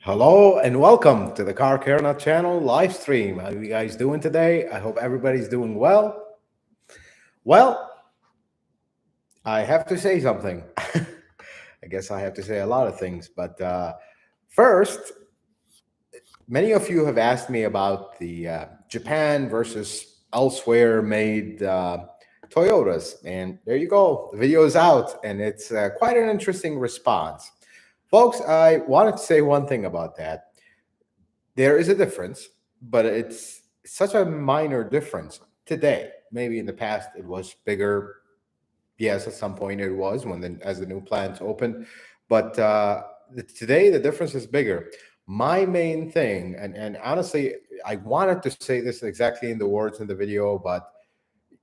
Hello and welcome to the Car Care Nut Channel live stream. How are you guys doing today? I hope everybody's doing well. Well, I have to say something. I guess I have to say a lot of things, but first, many of you have asked me about the Japan versus elsewhere made Toyotas, and there you go. The video is out, and it's quite an interesting response. Folks, I wanted to say one thing about that. There is a difference, but it's such a minor difference today. Maybe in the past it was bigger. Yes, at some point it was as the new plants opened, but today the difference is bigger. My main thing, and honestly, I wanted to say this exactly in the words in the video, but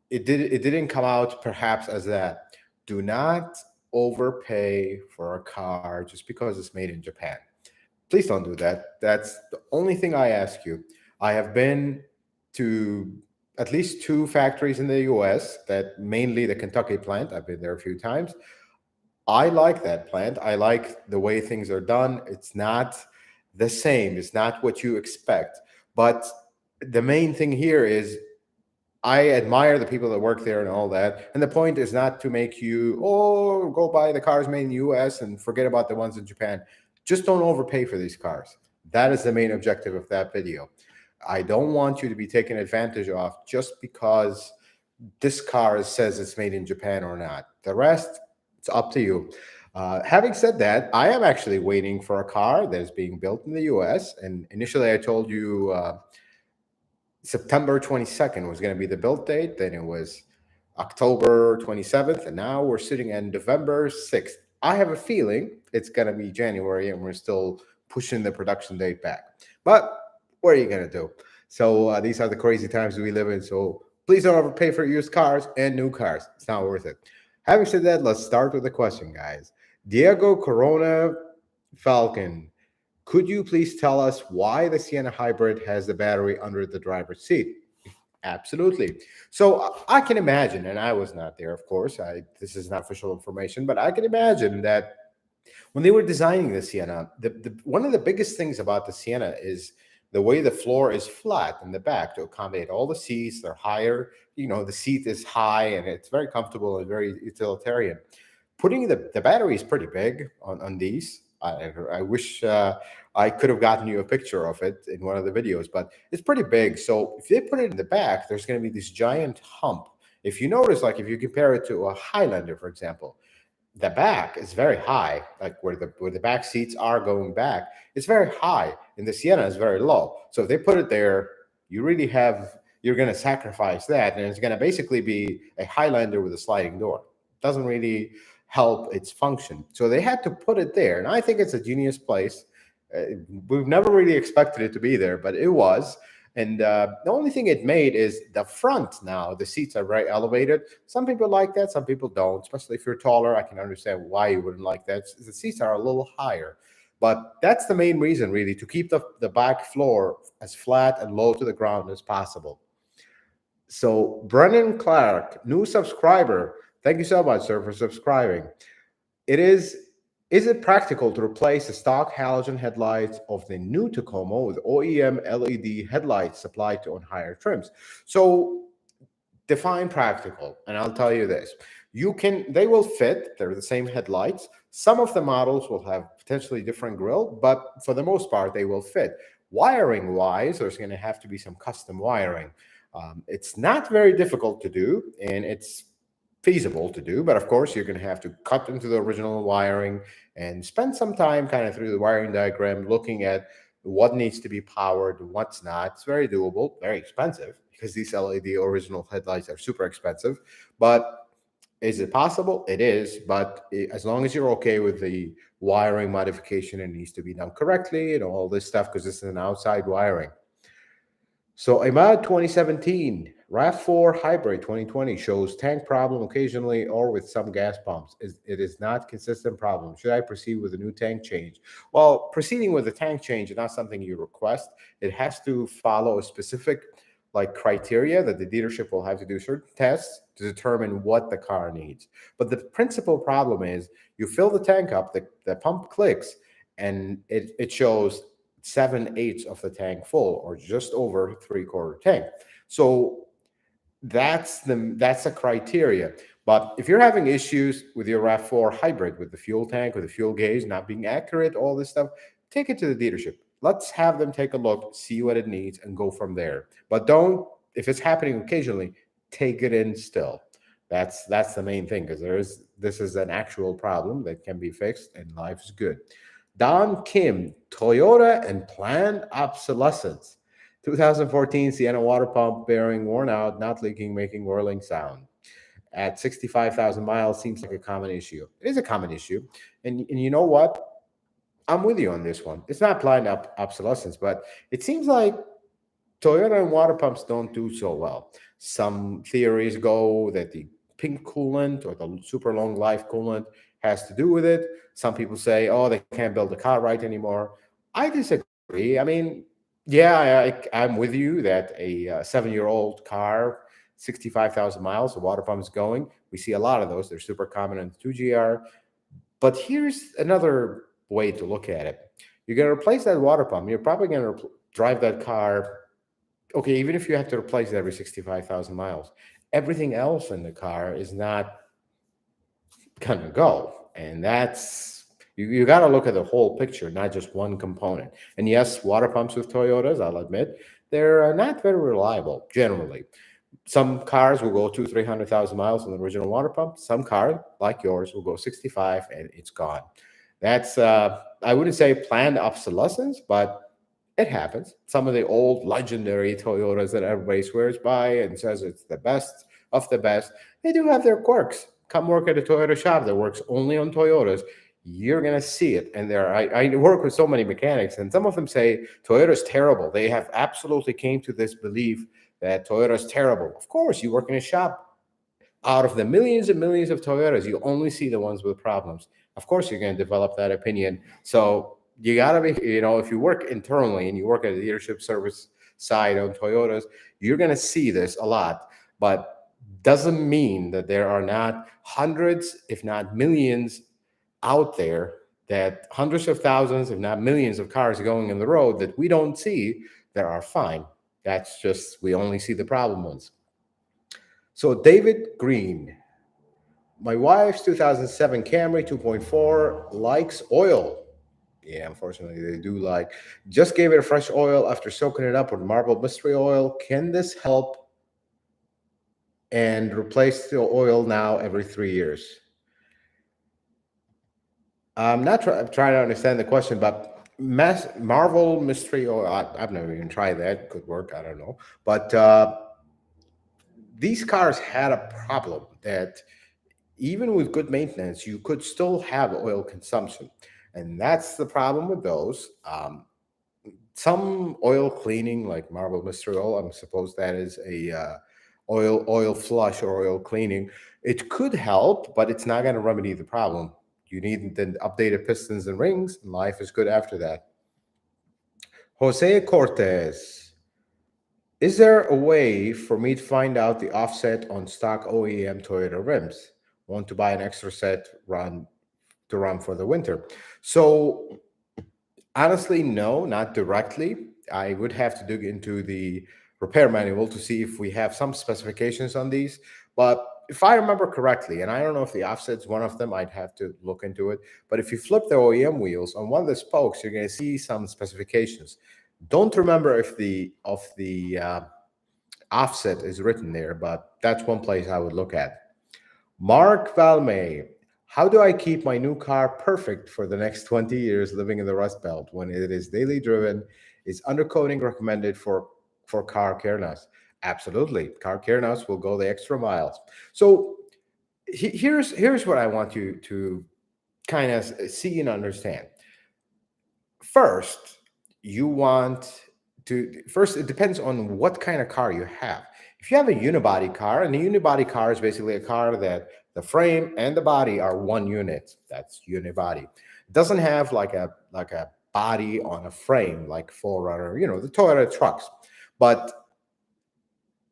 it didn't come out perhaps as that. Do not overpay for a car just because it's made in Japan. Please don't do that. That's the only thing I ask you. I have been to at least two factories in the US, that mainly the Kentucky plant. I've been there a few times. I like that plant. I like the way things are done. It's not the same, it's not what you expect. But the main thing here is I admire the people that work there and all that. And the point is not to make you, go buy the cars made in the US and forget about the ones in Japan. Just don't overpay for these cars. That is the main objective of that video. I don't want you to be taken advantage of just because this car says it's made in Japan or not. The rest, it's up to you. Having said that, I am actually waiting for a car that is being built in the US. And initially I told you September 22nd was going to be the build date. Then it was October 27th. And now we're sitting at November 6th. I have a feeling it's going to be January and we're still pushing the production date back. But what are you going to do? So these are the crazy times we live in. So please don't overpay for used cars and new cars. It's not worth it. Having said that, let's start with the question, guys. Diego Corona Falcon, could you please tell us why the Sienna Hybrid has the battery under the driver's seat? Absolutely. So I can imagine, and I was not there, of course. This is not official information, but I can imagine that when they were designing the Sienna, one of the biggest things about the Sienna is the way the floor is flat in the back to accommodate all the seats. They're higher. The seat is high and it's very comfortable and very utilitarian. Putting the battery is pretty big on these. I wish I could have gotten you a picture of it in one of the videos, but it's pretty big. So if they put it in the back, there's going to be this giant hump. If you notice, like if you compare it to a Highlander, for example, the back is very high, like where the back seats are going back, it's very high, and the Sienna is very low. So if they put it there, you're going to sacrifice that, and it's going to basically be a Highlander with a sliding door. It doesn't really help its function. So they had to put it there, and I think it's a genius place. We've never really expected it to be there, but it was. And the only thing it made is the front now. The seats are very elevated. Some people like that. Some people don't, especially if you're taller. I can understand why you wouldn't like that. The seats are a little higher. But that's the main reason, really, to keep the back floor as flat and low to the ground as possible. So Brennan Clark, new subscriber. Thank you so much, sir, for subscribing. Is it practical to replace the stock halogen headlights of the new Tacoma with OEM LED headlights supplied on higher trims? So define practical, and I'll tell you this. They will fit. They're the same headlights. Some of the models will have potentially different grille, but for the most part, they will fit. Wiring wise, there's going to have to be some custom wiring. It's not very difficult to do, and it's feasible to do, but of course you're going to have to cut into the original wiring and spend some time kind of through the wiring diagram looking at what needs to be powered and what's not. It's very doable, very expensive because these LED original headlights are super expensive. But is it possible? It is, but as long as you're okay with the wiring modification, it needs to be done correctly and all this stuff because this is an outside wiring. So Ahmad 2017, RAV4 Hybrid 2020 shows tank problem occasionally or with some gas pumps. It is not consistent problem. Should I proceed with a new tank change? Well, proceeding with a tank change is not something you request. It has to follow a specific criteria that the dealership will have to do certain tests to determine what the car needs. But the principal problem is you fill the tank up, the pump clicks, and it shows 7/8 of the tank full, or just over three-quarter tank. So that's a criteria. But if you're having issues with your RAV4 hybrid, with the fuel tank, with the fuel gauge not being accurate, all this stuff, take it to the dealership. Let's have them take a look, see what it needs, and go from there. But don't, if it's happening occasionally, take it in still. That's the main thing, because this is an actual problem that can be fixed, and life is good. Don Kim, Toyota and planned obsolescence. 2014 Sienna water pump bearing worn out, not leaking, making whirling sound. At 65,000 miles, seems like a common issue. It is a common issue. And you know what? I'm with you on this one. It's not planned obsolescence, but it seems like Toyota and water pumps don't do so well. Some theories go that the pink coolant or the super long life coolant has to do with it. Some people say, oh, they can't build a car right anymore. I disagree. I mean, yeah, I'm with you that a 7-year-old car, 65,000 miles, the water pump is going. We see a lot of those. They're super common in the 2GR. But here's another way to look at it. You're going to replace that water pump. You're probably going to drive that car. Okay, even if you have to replace it every 65,000 miles, everything else in the car is not going to go. And that's, you got to look at the whole picture, not just one component. And yes, water pumps with Toyotas, I'll admit, they're not very reliable generally. Some cars will go 200,000-300,000 miles on the original water pump. Some cars, like yours, will go 65 and it's gone. That's, I wouldn't say planned obsolescence, but it happens. Some of the old legendary Toyotas that everybody swears by and says it's the best of the best, they do have their quirks. Come work at a Toyota shop that works only on Toyotas. You're going to see it. And I work with so many mechanics, and some of them say Toyota's terrible. They have absolutely came to this belief that Toyota's terrible. Of course, you work in a shop. Out of the millions and millions of Toyotas, you only see the ones with problems. Of course, you're going to develop that opinion. So you got to be, if you work internally and you work at a dealership service side on Toyotas, you're going to see this a lot. But doesn't mean that there are not hundreds, if not millions, out there, that hundreds of thousands, if not millions of cars going on the road that we don't see that are fine. That's just, we only see the problem ones. So David Green, my wife's 2007 Camry 2.4 likes oil. Yeah, unfortunately, they do like. Just gave it a fresh oil after soaking it up with marble mystery oil. Can this help? And replace the oil now every 3 years? I'm not trying to understand the question, but Marvel mystery oil, I've never even tried that. Could work, I don't know. But these cars had a problem that even with good maintenance, you could still have oil consumption. And that's the problem with those. Some oil cleaning, like Marble Mystery Oil, I suppose that is a oil flush or oil cleaning. It could help, but it's not going to remedy the problem. You need the updated pistons and rings, and life is good after that. Jose Cortez, is there a way for me to find out the offset on stock OEM Toyota rims? Want to buy an extra set run for the winter. So honestly, no, not directly. I would have to dig into the repair manual to see if we have some specifications on these. But if I remember correctly, and I don't know if the offset's one of them, I'd have to look into it. But if you flip the OEM wheels on one of the spokes, you're going to see some specifications. Don't remember if the offset is written there, but that's one place I would look at. Mark Valme, how do I keep my new car perfect for the next 20 years living in the Rust Belt when it is daily driven? Is undercoating recommended for car care nuts? Absolutely. Car care nuts will go the extra miles. So here's what I want you to kind of see and understand. First, it depends on what kind of car you have. If you have a unibody car, and a unibody car is basically a car that the frame and the body are one unit, that's unibody. It doesn't have like a body on a frame like 4Runner, the Toyota trucks. But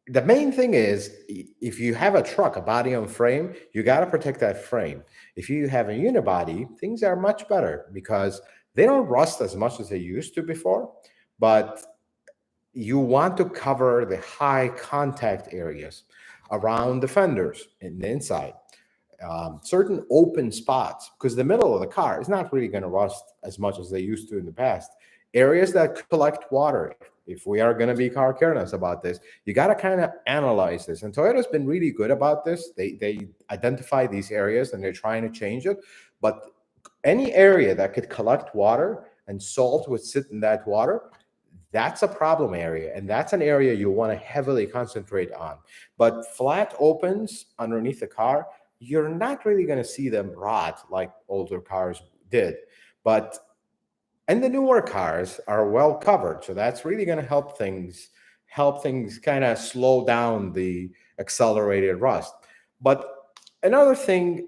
the main thing is, if you have a truck, a body on frame, you got to protect that frame. If you have a unibody, things are much better because They don't rust as much as they used to before, but you want to cover the high contact areas around the fenders and the inside, certain open spots, because the middle of the car is not really going to rust as much as they used to in the past. Areas that collect water. If we are going to be car careness about this, you got to kind of analyze this. And Toyota's been really good about this. They identify these areas and they're trying to change it. But any area that could collect water and salt would sit in that water, that's a problem area, and that's an area you want to heavily concentrate on. But flat opens underneath the car, you're not really going to see them rot like older cars did. But and the newer cars are well covered, so that's really going to help things kind of slow down the accelerated rust. But another thing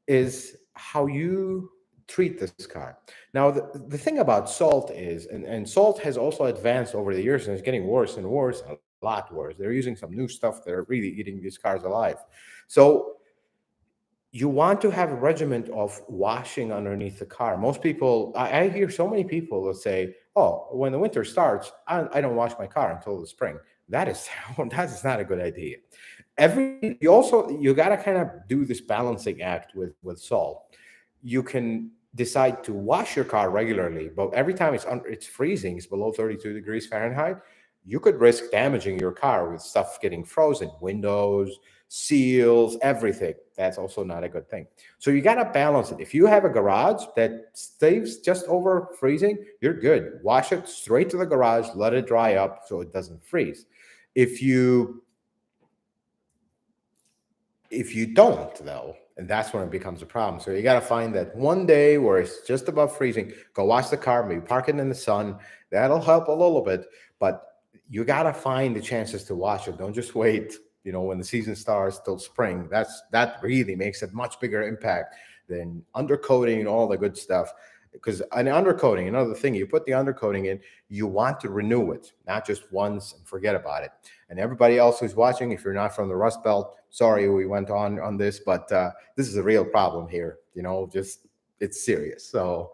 is how you treat this car. Now, the thing about salt is, and salt has also advanced over the years and it's getting worse and worse, a lot worse. They're using some new stuff. They're really eating these cars alive. So you want to have a regimen of washing underneath the car. Most people, I hear so many people will say, "Oh, when the winter starts, I don't wash my car until the spring." That is that is not a good idea. You got to kind of do this balancing act with salt. You can decide to wash your car regularly, but every time it's freezing, it's below 32 degrees Fahrenheit, you could risk damaging your car with stuff getting frozen, windows, seals, everything. That's also not a good thing. So you got to balance it. If you have a garage that stays just over freezing, you're good. Wash it straight to the garage, let it dry up so it doesn't freeze. If you don't, though, and that's when it becomes a problem. So you got to find that one day where it's just above freezing, go wash the car, maybe park it in the sun. That'll help a little bit, but you got to find the chances to wash it. Don't just wait, when the season starts till spring. That really makes a much bigger impact than undercoating and all the good stuff. Because an undercoating, another thing, you put the undercoating in, you want to renew it, not just once and forget about it. And everybody else who's watching, if you're not from the Rust Belt, sorry we went on this, but this is a real problem here. Just it's serious. So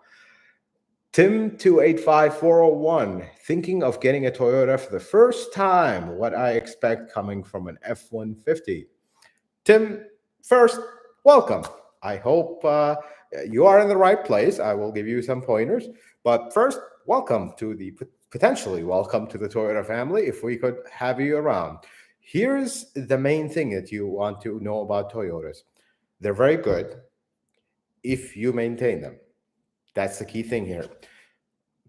Tim 285401, thinking of getting a Toyota for the first time. What I expect coming from an F-150. Tim, first, welcome. I hope you are in the right place. I will give you some pointers. But first, potentially welcome to the Toyota family if we could have you around. Here's the main thing that you want to know about Toyotas. They're very good if you maintain them. That's the key thing here.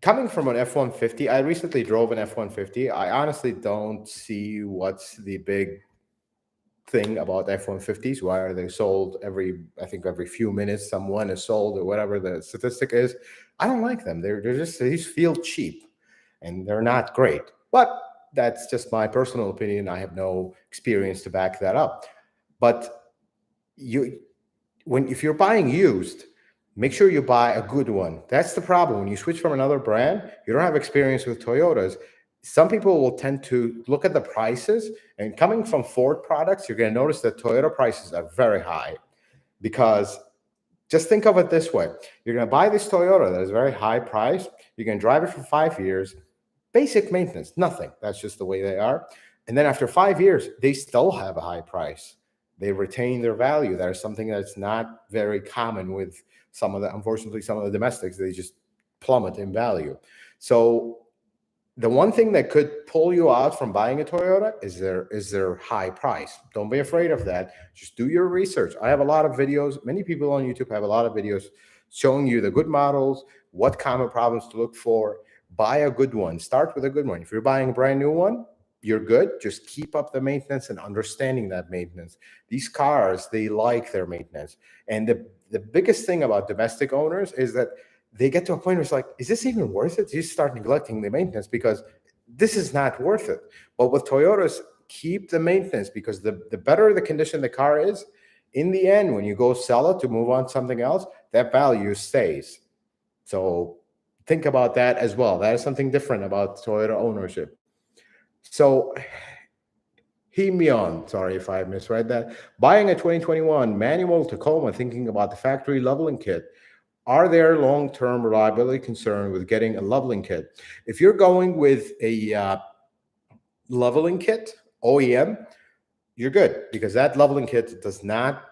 Coming from an F-150, I recently drove an F-150. I honestly don't see what's the big thing about F-150s. Why are they sold every few minutes? Someone is sold or whatever the statistic is. I don't like them. They just feel cheap, and they're not great. But that's just my personal opinion. I have no experience to back that up. But if you're buying used, make sure you buy a good one. That's the problem. When you switch from another brand, you don't have experience with Toyotas. Some people will tend to look at the prices, and coming from Ford products, you're going to notice that Toyota prices are very high, because just think of it this way. You're going to buy this Toyota that is very high priced. You're going to drive it for 5 years, basic maintenance, nothing. That's just the way they are. And then after 5 years, they still have a high price. They retain their value. That is something that's not very common with unfortunately, some of the domestics. They just plummet in value. So the one thing that could pull you out from buying a Toyota is their high price. Don't be afraid of that. Just do your research. I have a lot of videos. Many people on YouTube have a lot of videos showing you the good models, what common problems to look for. Buy a good one. Start with a good one. If you're buying a brand new one, you're good. Just keep up the maintenance and understanding that maintenance. These cars, they like their maintenance. And the biggest thing about domestic owners is that they get to a point where it's like, is this even worth it? You start neglecting the maintenance because this is not worth it. But with Toyotas, keep the maintenance, because the better the condition the car is, in the end, when you go sell it to move on to something else, that value stays. So think about that as well. That is something different about Toyota ownership. So Hemion, sorry if I misread that. Buying a 2021 manual Tacoma, thinking about the factory leveling kit. Are there long-term reliability concern with getting a leveling kit? If you're going with a leveling kit, OEM, you're good because that leveling kit does not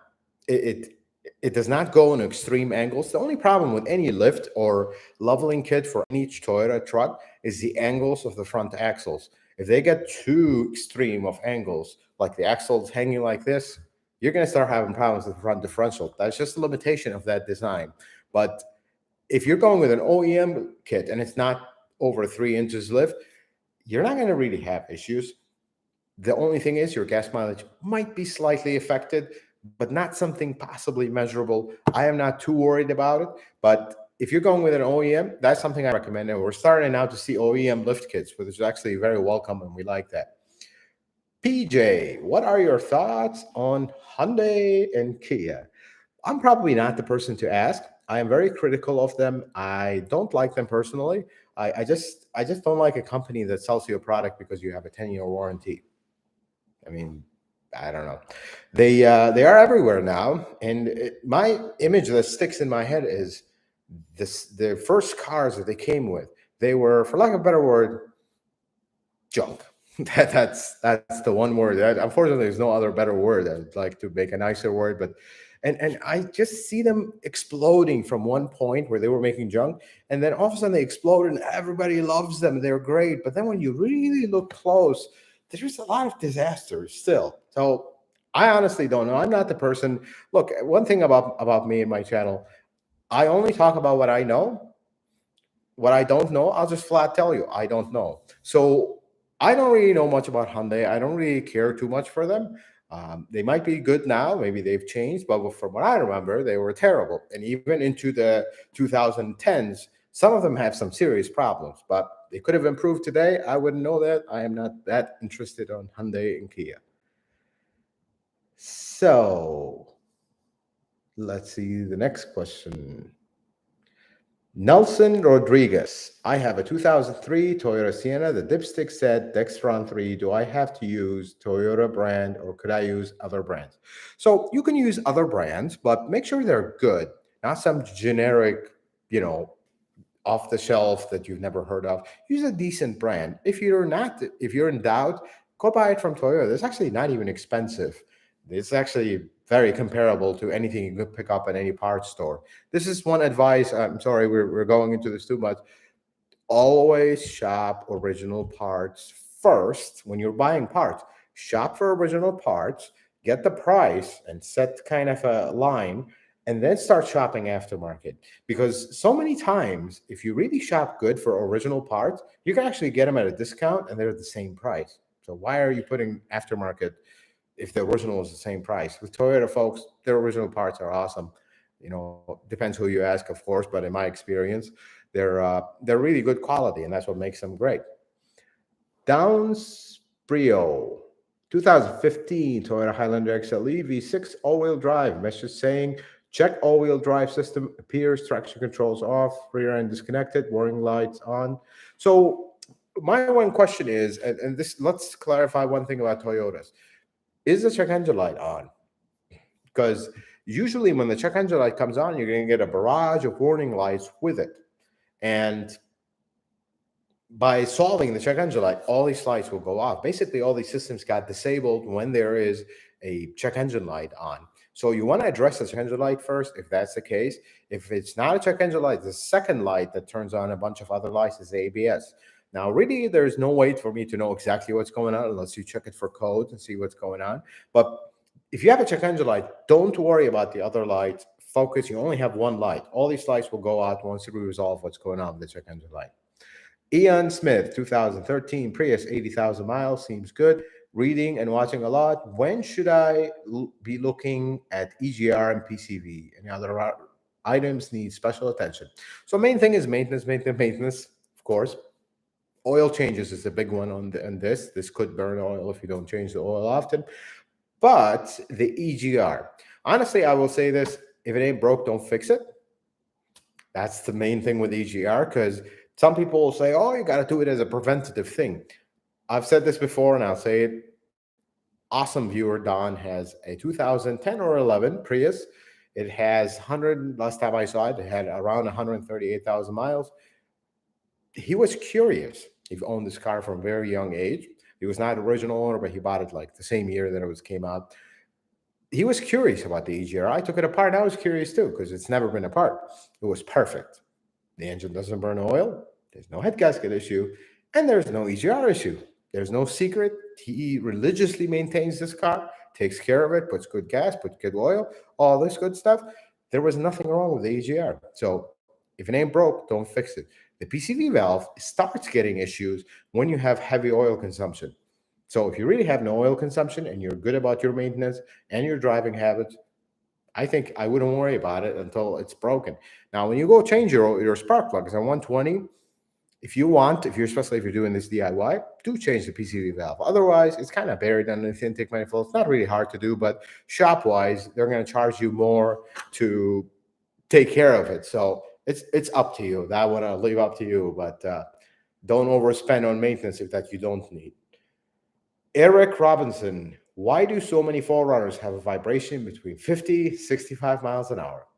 it, it it does not go in extreme angles. The only problem with any lift or leveling kit for any Toyota truck is the angles of the front axles. If they get too extreme of angles, like the axles hanging like this, you're going to start having problems with the front differential. That's just a limitation of that design. But if you're going with an OEM kit and it's not over 3 inches lift, you're not going to really have issues. The only thing is your gas mileage might be slightly affected, but not something possibly measurable. I am not too worried about it. But if you're going with an OEM, that's something I recommend. And we're starting now to see OEM lift kits, which is actually very welcome, and we like that. PJ, what are your thoughts on Hyundai and Kia? I'm probably not the person to ask. I am very critical of them. I don't like them personally. I just don't like a company that sells you a product because you have a 10-year warranty. I mean, I don't know. They are everywhere now, and my image that sticks in my head is this: the first cars that they came with. They were, for lack of a better word, junk. That's the one word. Unfortunately, there's no other better word. I'd like to make a nicer word, but and I just see them exploding from one point where they were making junk, and then all of a sudden they explode, and everybody loves them. They're great, but then when you really look close, there's a lot of disasters still. So I honestly don't know. I'm not the person. Look, one thing about me and my channel, I only talk about what I know. What I don't know, I'll just flat tell you I don't know. So I don't really know much about Hyundai. I don't really care too much for them. They might be good now. Maybe they've changed, but from what I remember, they were terrible. And even into the 2010s, some of them have some serious problems. But they could have improved today. I wouldn't know that. I am not that interested on Hyundai and Kia. So let's see the next question. Nelson Rodriguez. I have a 2003 Toyota Sienna. The dipstick said Dextron 3. Do I have to use Toyota brand or could I use other brands? So you can use other brands, but make sure they're good, not some generic, you know, off the shelf that you've never heard of. Use a decent brand. If you're in doubt, go buy it from Toyota. It's actually not even expensive. It's actually very comparable to anything you could pick up at any parts store. This is one advice. I'm sorry, we're going into this too much. Always shop original parts first when you're buying parts. Shop for original parts, get the price, and set kind of a line, and then start shopping aftermarket. Because so many times, if you really shop good for original parts, you can actually get them at a discount and they're the same price. So why are you putting aftermarket if the original is the same price? With Toyota, folks, their original parts are awesome. You know, depends who you ask, of course, but in my experience, they're really good quality, and that's what makes them great. Downs Brio, 2015 Toyota Highlander XLE V6 all-wheel drive. Message saying check all-wheel drive system appears, traction controls off, rear end disconnected, warning lights on. So my one question is, and this, let's clarify one thing about Toyotas. Is the check engine light on? Because usually when the check engine light comes on, you're going to get a barrage of warning lights with it. And by solving the check engine light, all these lights will go off. Basically, all these systems got disabled when there is a check engine light on. So you want to address the check engine light first, if that's the case. If it's not a check engine light, the second light that turns on a bunch of other lights is the ABS. Now, really, there's no way for me to know exactly what's going on unless you check it for codes and see what's going on. But if you have a check engine light, don't worry about the other lights. Focus, you only have one light. All these lights will go out once we resolve what's going on with the check engine light. Ian Smith, 2013 Prius, 80,000 miles, seems good. Reading and watching a lot. When should I be looking at EGR and PCV? Any other items need special attention? So main thing is maintenance, of course. Oil changes is a big one on this. This could burn oil if you don't change the oil often. But the EGR, honestly, I will say this: if it ain't broke, don't fix it. That's the main thing with EGR, because some people will say, oh, you got to do it as a preventative thing. I've said this before, and I'll say it. Awesome viewer Don has a 2010 or 11 Prius. It has 100, last time I saw it, it had around 138,000 miles. He was curious. He owned this car from a very young age. He was not original owner, but he bought it like the same year that it was came out. He was curious about the EGR. I took it apart. I was curious too because it's never been apart. It was perfect. The engine doesn't burn oil. There's no head gasket issue, and there's no EGR issue. There's no secret. He religiously maintains this car, takes care of it, puts good gas, puts good oil, all this good stuff. There was nothing wrong with the EGR. So if it ain't broke, don't fix it. The PCV valve starts getting issues when you have heavy oil consumption. So if you really have no oil consumption and you're good about your maintenance and your driving habits, I think I wouldn't worry about it until it's broken. Now, when you go change your spark plugs on 120, if you want, especially if you're doing this DIY, do change the PCV valve. Otherwise, it's kind of buried underneath the intake manifold. It's not really hard to do, but shop-wise, they're going to charge you more to take care of it. So it's up to you. That one I'll leave up to you, but don't overspend on maintenance if that you don't need. Eric Robinson, why do so many 4Runners have a vibration between 50, 65 miles an hour?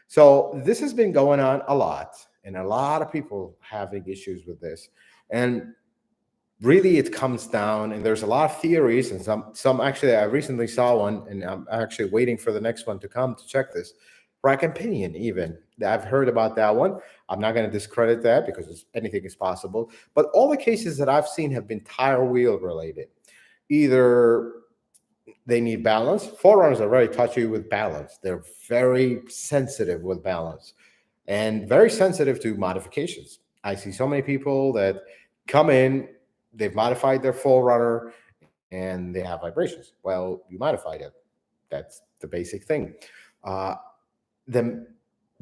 So this has been going on a lot, and a lot of people having issues with this. And really it comes down, and there's a lot of theories, and some actually, I recently saw one, and I'm actually waiting for the next one to come to check this. Rack and pinion, even. I've heard about that one. I'm not going to discredit that because anything is possible. But all the cases that I've seen have been tire wheel related. Either they need balance. 4Runners are very touchy with balance. They're very sensitive with balance and very sensitive to modifications. I see so many people that come in, they've modified their 4Runner and they have vibrations. Well, you modified it. That's the basic thing. The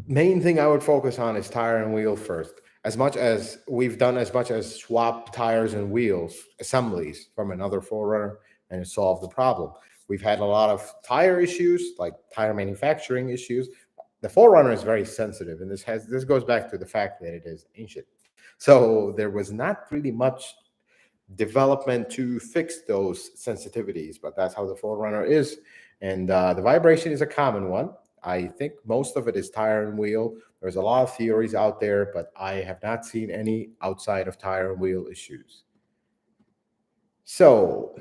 main thing I would focus on is tire and wheel first. As much as we've done as much as swap tires and wheels assemblies from another 4Runner and solve the problem. We've had a lot of tire issues, like tire manufacturing issues. The 4Runner is very sensitive, and this goes back to the fact that it is ancient. So there was not really much development to fix those sensitivities, but that's how the 4Runner is. And the vibration is a common one. I think most of it is tire and wheel. There's a lot of theories out there, but I have not seen any outside of tire and wheel issues. So,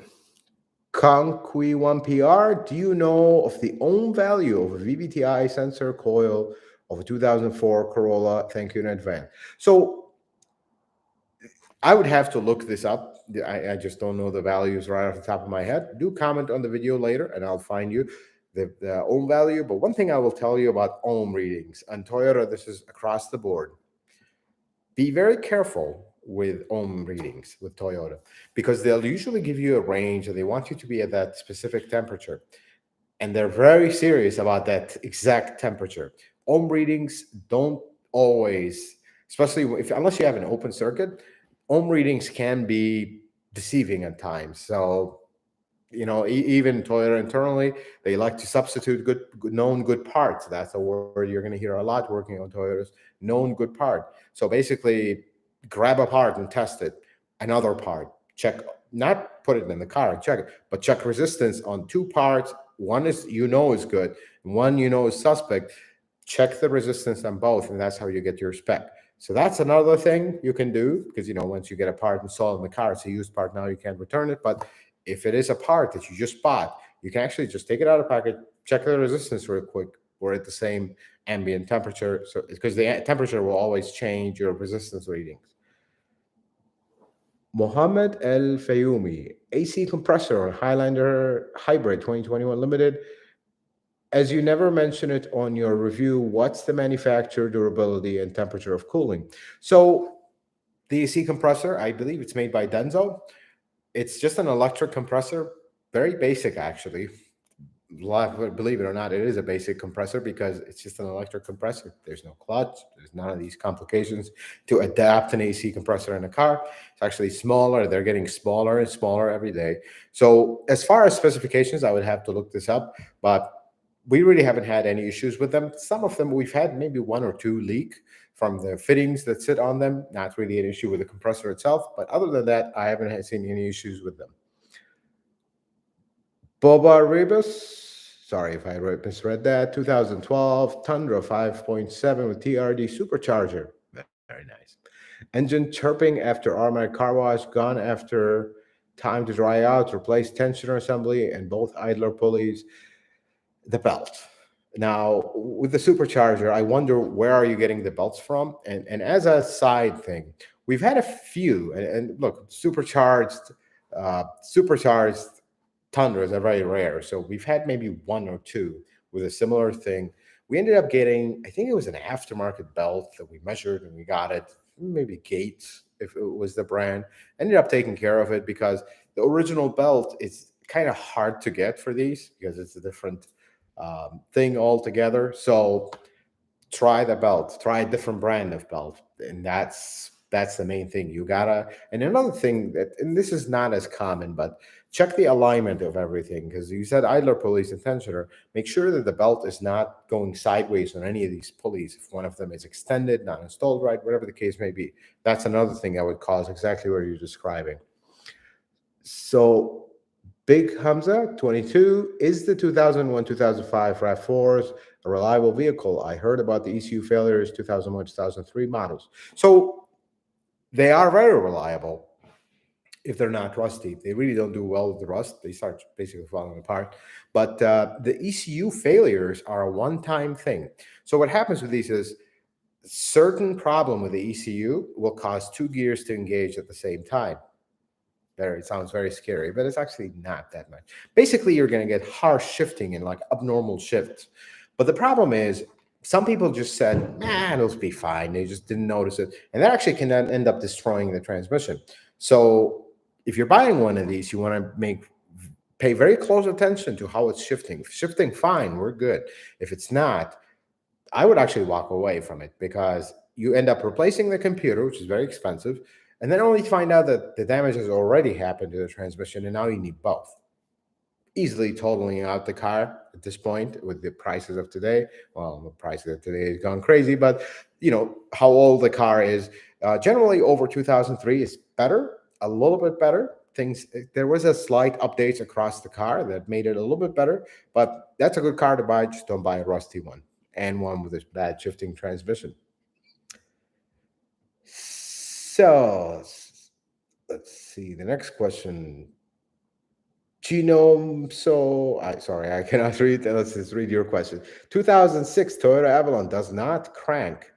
Conqui1PR, do you know of the ohm value of a VVTi sensor coil of a 2004 Corolla? Thank you in advance. So, I would have to look this up. I just don't know the values right off the top of my head. Do comment on the video later, and I'll find you the ohm value. But one thing I will tell you about ohm readings, and Toyota, this is across the board. Be very careful with ohm readings with Toyota, because they'll usually give you a range and they want you to be at that specific temperature. And they're very serious about that exact temperature. Ohm readings don't always, especially unless you have an open circuit, ohm readings can be deceiving at times. So, even Toyota internally, they like to substitute good known good parts. That's a word you're going to hear a lot working on Toyotas, known good part. So basically, grab a part and test it. Another part, check, not put it in the car and check it, but check resistance on two parts. One is is good, one is suspect. Check the resistance on both, and that's how you get your spec. So that's another thing you can do, because once you get a part installed in the car, it's a used part now, you can't return it. But if it is a part that you just bought, you can actually just take it out of the packet, check the resistance real quick. We're at the same ambient temperature, so because the temperature will always change your resistance readings. Mohammed El Fayoumi, AC compressor on Highlander Hybrid 2021 Limited. As you never mention it on your review, what's the manufacturer, durability, and temperature of cooling? So the AC compressor, I believe it's made by Denso. It's just an electric compressor, very basic actually. Believe it or not, it is a basic compressor because it's just an electric compressor. There's no clutch. There's none of these complications to adapt an AC compressor in a car. It's actually smaller. They're getting smaller and smaller every day. So as far as specifications, I would have to look this up, but we really haven't had any issues with them. Some of them we've had maybe one or two leak from the fittings that sit on them. Not really an issue with the compressor itself, but other than that, I haven't seen any issues with them. Boba Rebus Sorry if I misread that. 2012 Tundra 5.7 with TRD supercharger. Very nice. Engine chirping after automatic car wash, gone after time to dry out, replace tensioner assembly and both idler pulleys, the belt. Now, with the supercharger, I wonder where are you getting the belts from? And as a side thing, we've had a few, and look, supercharged Tundras are very rare. So we've had maybe one or two with a similar thing. We ended up getting, I think it was an aftermarket belt that we measured and we got it, maybe Gates, if it was the brand. Ended up taking care of it because the original belt is kind of hard to get for these because it's a different thing altogether. So try the belt, try a different brand of belt, and that's the main thing. You gotta. And another thing that, and this is not as common, but check the alignment of everything because you said idler pulleys and tensioner. Make sure that the belt is not going sideways on any of these pulleys. If one of them is extended, not installed right, whatever the case may be, that's another thing that would cause exactly what you're describing. So Big Hamza 22, is the 2001 2005 RAV4s a reliable vehicle? I heard about the ECU failures 2001 2003 models. So they are very reliable if they're not rusty. They really don't do well with the rust. They start basically falling apart. But the ECU failures are a one-time thing. So what happens with these is certain problem with the ECU will cause two gears to engage at the same time. There, it sounds very scary, but it's actually not that much. Basically, you're going to get harsh shifting and like abnormal shifts. But the problem is, some people just said, nah, it'll be fine. They just didn't notice it. And that actually can then end up destroying the transmission. So if you're buying one of these, you want to pay very close attention to how it's shifting. If it's shifting fine, we're good. If it's not, I would actually walk away from it because you end up replacing the computer, which is very expensive, and then only find out that the damage has already happened to the transmission, and now you need both. Easily totaling out the car at this point with the prices of today. Well, the prices of today has gone crazy, but you know how old the car is. Generally, over 2003 is better, a little bit better. There was a slight updates across the car that made it a little bit better, but that's a good car to buy. Just don't buy a rusty one and one with a bad shifting transmission. So let's see the next question. Genome. So sorry, I cannot read. Let's just read your question. 2006 Toyota Avalon does not crank.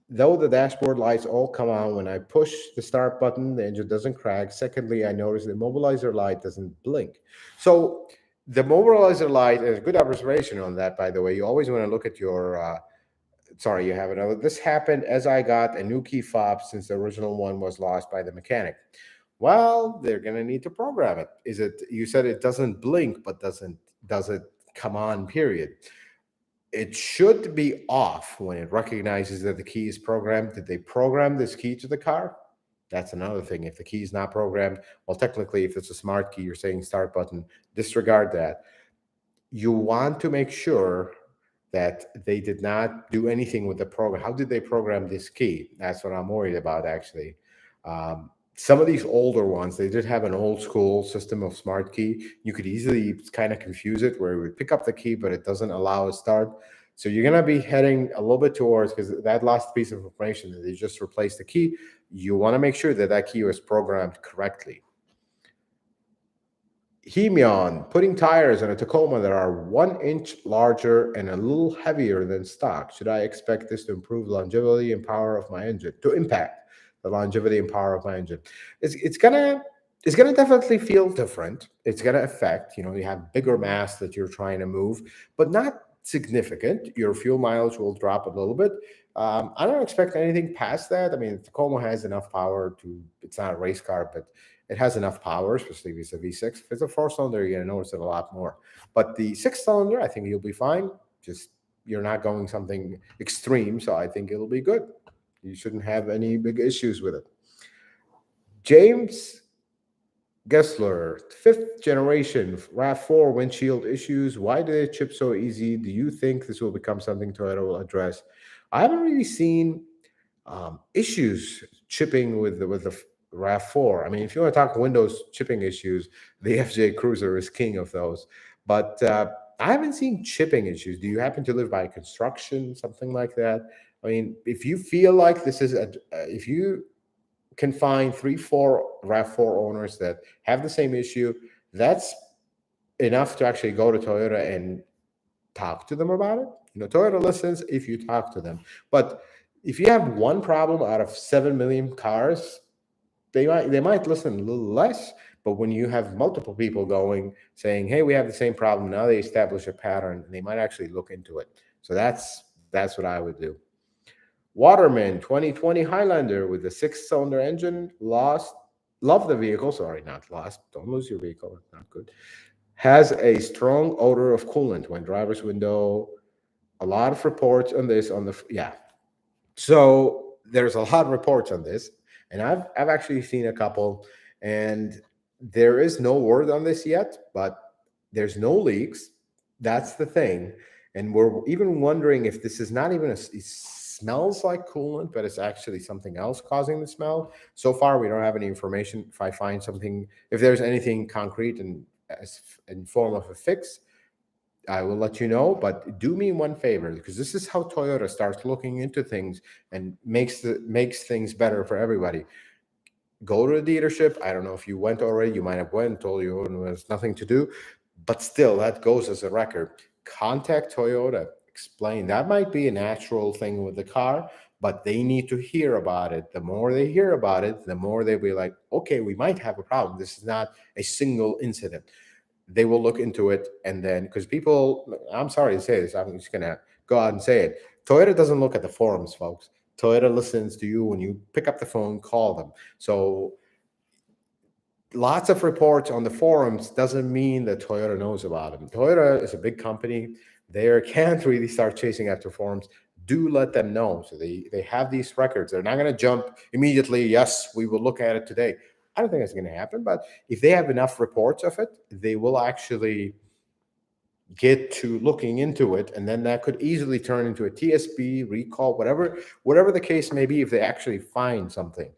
Though the dashboard lights all come on when I push the start button, the engine doesn't crack. Secondly, I notice the immobilizer light doesn't blink. So the immobilizer light is a good observation on that, by the way. You always want to look at your sorry, you have another. This happened as I got a new key fob since the original one was lost by the mechanic. Well, they're going to need to program it. Is it, you said it doesn't blink, but does it come on, period? It should be off when it recognizes that the key is programmed. Did they program this key to the car? That's another thing. If the key is not programmed, well, technically, if it's a smart key, you're saying start button, disregard that. You want to make sure that they did not do anything with the program. How did they program this key? That's what I'm worried about, actually. Some of these older ones, they did have an old school system of smart key. You could easily kind of confuse it where it would pick up the key, but it doesn't allow a start. So you're going to be heading a little bit towards, because that last piece of information that they just replaced the key, you want to make sure that that key was programmed correctly. Hemion, putting tires on a Tacoma that are 1 inch larger and a little heavier than stock. Should I expect this to improve longevity and power of my engine? To impact the longevity and power of my engine? It's gonna definitely feel different. It's gonna affect. You have bigger mass that you're trying to move, but not significant. Your fuel mileage will drop a little bit. I don't expect anything past that. I mean, Tacoma has enough power to. It's not a race car, but it has enough power, especially if it's a V6. If it's a 4-cylinder, you're going to notice it a lot more. But the 6-cylinder, I think you'll be fine. Just you're not going something extreme, so I think it'll be good. You shouldn't have any big issues with it. James Gessler, 5th generation RAV4 windshield issues. Why do they chip so easy? Do you think this will become something Toyota will address? I haven't really seen issues chipping with the RAV4. I mean, if you want to talk Windows chipping issues, the FJ Cruiser is king of those. But I haven't seen chipping issues. Do you happen to live by construction, something like that? I mean, if you feel like this is if you can find 3, 4 RAV4 owners that have the same issue, that's enough to actually go to Toyota and talk to them about it. Toyota listens if you talk to them. But if you have one problem out of 7 million cars, they might listen a little less. But when you have multiple people going saying, "Hey, we have the same problem," now they establish a pattern, and they might actually look into it. So that's what I would do. Waterman 2020 Highlander with the 6-cylinder engine. Love the vehicle. Sorry, not lost. Don't lose your vehicle. It's not good. Has a strong odor of coolant when driver's window. A lot of reports on this yeah. So there's a lot of reports on this, and I've actually seen a couple, and there is no word on this yet, but there's no leaks. That's the thing, and we're even wondering if this is not even it smells like coolant, but it's actually something else causing the smell. So far, we don't have any information. If I find something, if there's anything concrete and in form of a fix, I will let you know. But do me one favor, because this is how Toyota starts looking into things and makes things better for everybody. Go to a dealership. I don't know if you went already. You might have went, told you there's nothing to do, but still, that goes as a record. Contact Toyota. Explain. That might be a natural thing with the car, but they need to hear about it. The more they hear about it, the more they'll be like, okay, we might have a problem. This is not a single incident. They will look into it, and then, because people, I'm sorry to say this, I'm just gonna go out and say it. Toyota doesn't look at the forums, folks. Toyota listens to you when you pick up the phone, call them. So lots of reports on the forums doesn't mean that Toyota knows about them. Toyota is a big company. They can't really start chasing after forums. Do let them know. So they have these records. They're not going to jump immediately. Yes, we will look at it today. I don't think that's going to happen. But if they have enough reports of it, they will actually get to looking into it, and then that could easily turn into a TSB recall, whatever the case may be, if they actually find something.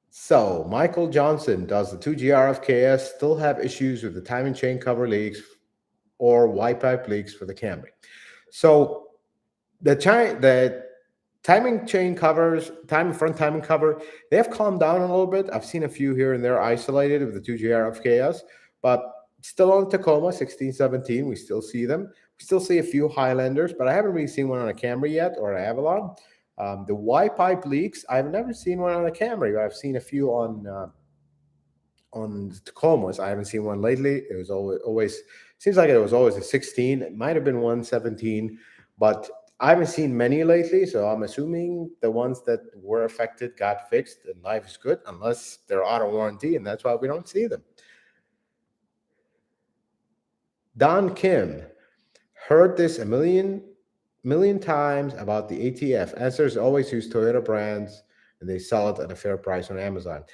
So Michael Johnson, does the 2GR of KS still have issues with the timing chain cover leaks or Y pipe leaks for the Camry? So the timing chain covers, front timing cover, they have calmed down a little bit. I've seen a few here and there isolated with the 2GR of KS, but still on Tacoma 16, 17, we still see them. We still see a few Highlanders, but I haven't really seen one on a Camry yet or an Avalon. The Y pipe leaks, I've never seen one on a Camry, but I've seen a few on Tacomas. I haven't seen one lately. It was always seems like it was always a 16. It might have been 117, but I haven't seen many lately. So I'm assuming the ones that were affected got fixed and life is good, unless they're out of warranty, and that's why we don't see them. Don Kim, heard this a million times about the ATF. Answer is always use Toyota brands, and they sell it at a fair price on Amazon.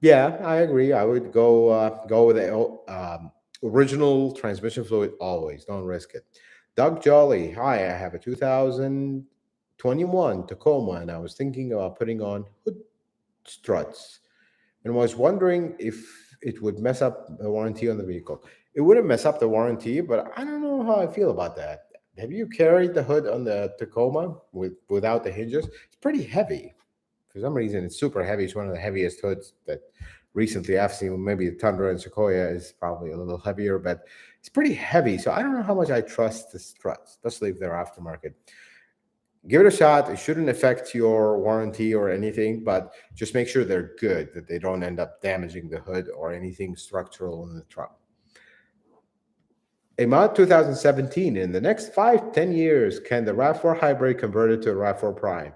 Yeah, I agree. I would go with the original transmission fluid always. Don't risk it. Doug Jolly, hi. I have a 2021 Tacoma, and I was thinking about putting on hood struts, and was wondering if it would mess up the warranty on the vehicle. It wouldn't mess up the warranty, but I don't know how I feel about that. Have you carried the hood on the Tacoma without the hinges? It's pretty heavy. For some reason, it's super heavy. It's one of the heaviest hoods that recently I've seen. Maybe the Tundra and Sequoia is probably a little heavier, but it's pretty heavy. So I don't know how much I trust the struts, especially if they're aftermarket. Give it a shot. It shouldn't affect your warranty or anything, but just make sure they're good, that they don't end up damaging the hood or anything structural in the truck. A mod 2017, in the next 5-10 years, can the RAV4 hybrid convert it to a RAV4 Prime?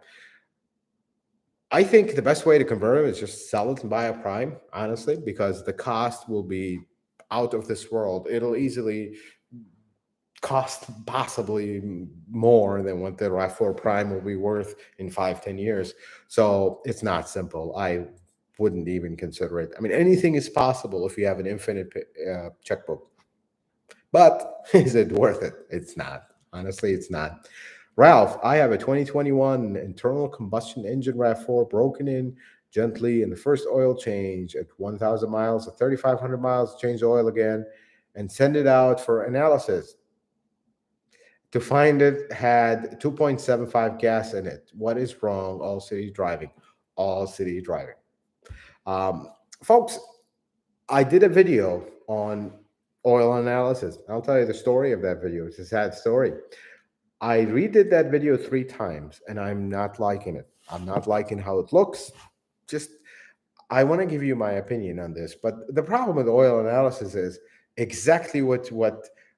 I think the best way to convert them is just sell it and buy a Prime, honestly, because the cost will be out of this world. It'll easily cost possibly more than what the RAV4 Prime will be worth in 5-10 years. So it's not simple. I wouldn't even consider it. I mean, anything is possible if you have an infinite checkbook. But is it worth it? It's not. Honestly, it's not. Ralph, I have a 2021 internal combustion engine RAV4 broken in gently in the first oil change at 1,000 miles, at 3,500 miles, change the oil again. and send it out for analysis. To find it had 2.75 gas in it. What is wrong? All city driving. All city driving. Um, Folks, I did a video on oil analysis. I'll tell you the story of that video. It's a sad story. I redid that video 3 times and I'm not liking it. I'm not liking how it looks. Just, I want to give you my opinion on this. But the problem with oil analysis is exactly what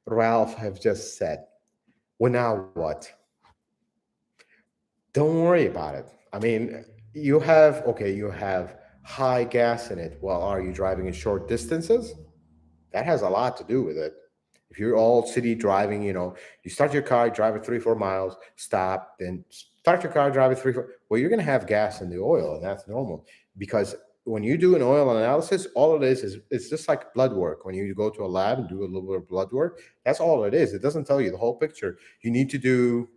Ralph have just said. Well, now what? Don't worry about it. I mean, you have high gas in it. Well, are you driving in short distances? That has a lot to do with it. If you're all city driving, you start your car, drive it 3, 4 miles, stop, then start your car, drive it 3, 4. Well, you're going to have gas in the oil, and that's normal because when you do an oil analysis, all it is it's just like blood work. When you go to a lab and do a little bit of blood work, that's all it is. It doesn't tell you the whole picture. You need to do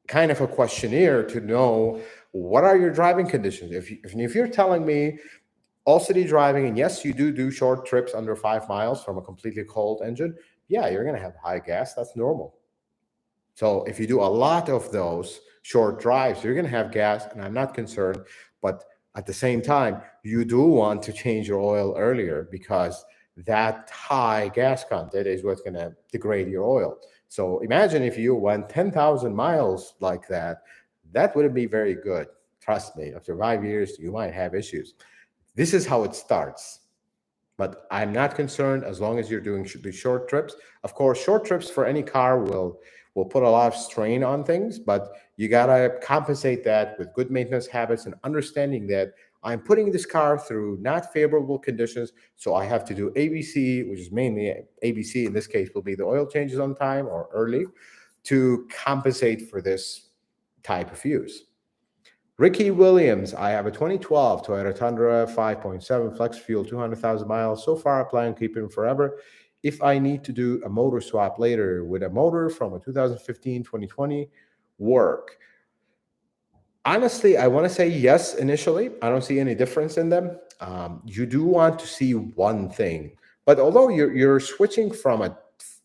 kind of a questionnaire to know what are your driving conditions. If you're telling me all city driving, and yes, you do short trips under 5 miles from a completely cold engine, yeah, you're going to have high gas. That's normal. So if you do a lot of those short drives, you're going to have gas, and I'm not concerned. But at the same time, you do want to change your oil earlier because that high gas content is what's going to degrade your oil. So imagine if you went 10,000 miles like that, that wouldn't be very good. Trust me, after 5 years, you might have issues. This is how it starts. But I'm not concerned as long as you're doing the short trips. Of course, short trips for any car will put a lot of strain on things, but you gotta compensate that with good maintenance habits and understanding that I'm putting this car through not favorable conditions, so I have to do ABC, which is mainly ABC in this case will be the oil changes on time or early to compensate for this type of use. Ricky Williams, I have a 2012 Toyota Tundra 5.7 flex fuel, 200,000 miles. So far, I plan on keeping it forever. If I need to do a motor swap later, with a motor from a 2015 2020 work? Honestly, I want to say yes initially. I don't see any difference in them. You do want to see one thing, but although you're switching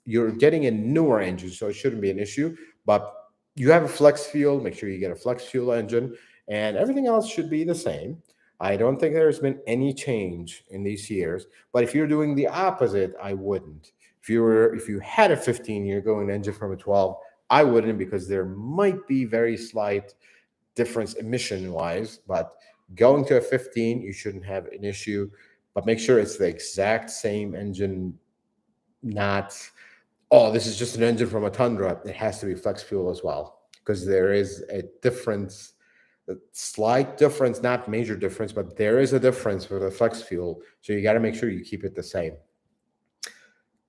you're getting a newer engine, so it shouldn't be an issue. But you have a flex fuel, make sure you get a flex fuel engine, and everything else should be the same. I don't think there's been any change in these years. But if you're doing the opposite, I wouldn't. If you had a 15-year going engine from a 12, I wouldn't because there might be very slight difference emission wise. But going to a 15, you shouldn't have an issue. But make sure it's the exact same engine, not this is just an engine from a Tundra. It has to be flex fuel as well because there is a difference, a slight difference, not major difference, but there is a difference for the flex fuel. So you got to make sure you keep it the same.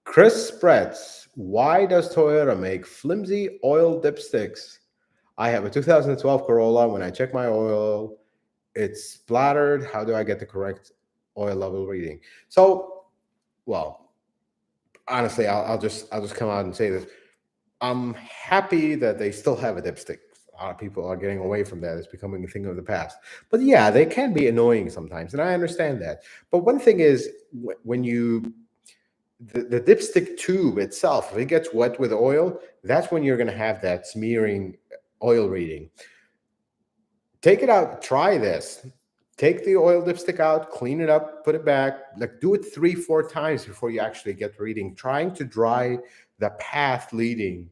Chris Spreads, why does Toyota make flimsy oil dipsticks? I have a 2012 Corolla. When I check my oil, it's splattered. How do I get the correct oil level reading? So, well, honestly, I'll just come out and say this. I'm happy that they still have a dipstick. A lot of people are getting away from that. It's becoming a thing of the past. But yeah, they can be annoying sometimes, and I understand that. But one thing is, when the dipstick tube itself, if it gets wet with oil, that's when you're going to have that smearing oil reading. Take it out. Try this. Take the oil dipstick out, clean it up, put it back. Like do it 3-4 times before you actually get reading. Trying to dry the path leading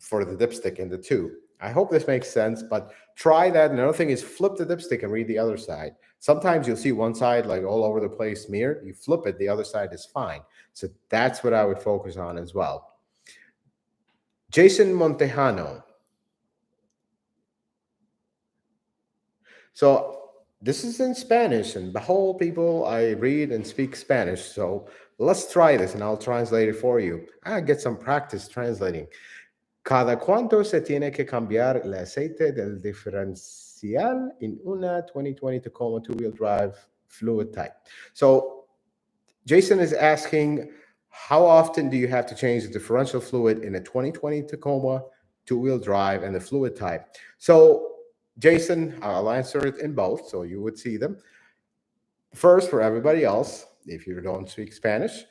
for the dipstick in the tube. I hope this makes sense, but try that. Another thing is flip the dipstick and read the other side. Sometimes you'll see one side like all over the place smeared. You flip it, the other side is fine. So that's what I would focus on as well. Jason Montejano. So this is in Spanish, and behold, people, I read and speak Spanish. So let's try this, and I'll translate it for you. I get some practice translating. ¿Cada cuánto se tiene que cambiar el aceite del diferencial en una 2020 Tacoma two-wheel drive fluid type? So Jason is asking, how often do you have to change the differential fluid in a 2020 Tacoma two-wheel drive and the fluid type? So Jason, I'll answer it in both, so you would see them. First, for everybody else, if you don't speak Spanish,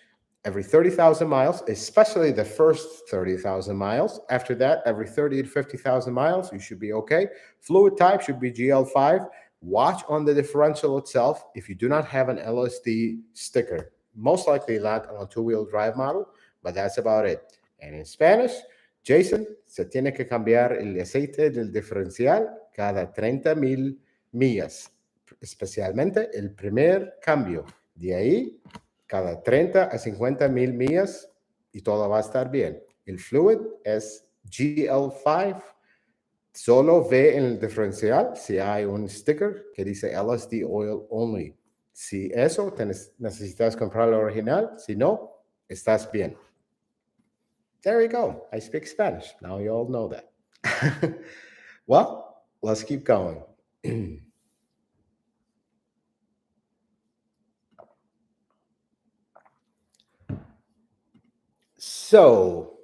every 30,000 miles, especially the first 30,000 miles. After that, every 30 to 50,000 miles, you should be okay. Fluid type should be GL5. Watch on the differential itself if you do not have an LSD sticker. Most likely not on a two-wheel drive model, but that's about it. And in Spanish, Jason, se tiene que cambiar el aceite del diferencial cada 30,000 millas, especialmente el primer cambio. De ahí, cada 30 a 50,000 millas y todo va a estar bien. El fluid es GL5. Solo ve en el diferencial si hay un sticker que dice LSD oil only. Si eso, necesitas comprar el original. Si no, estás bien. There you go. I speak Spanish. Now you all know that. Well, let's keep going. So,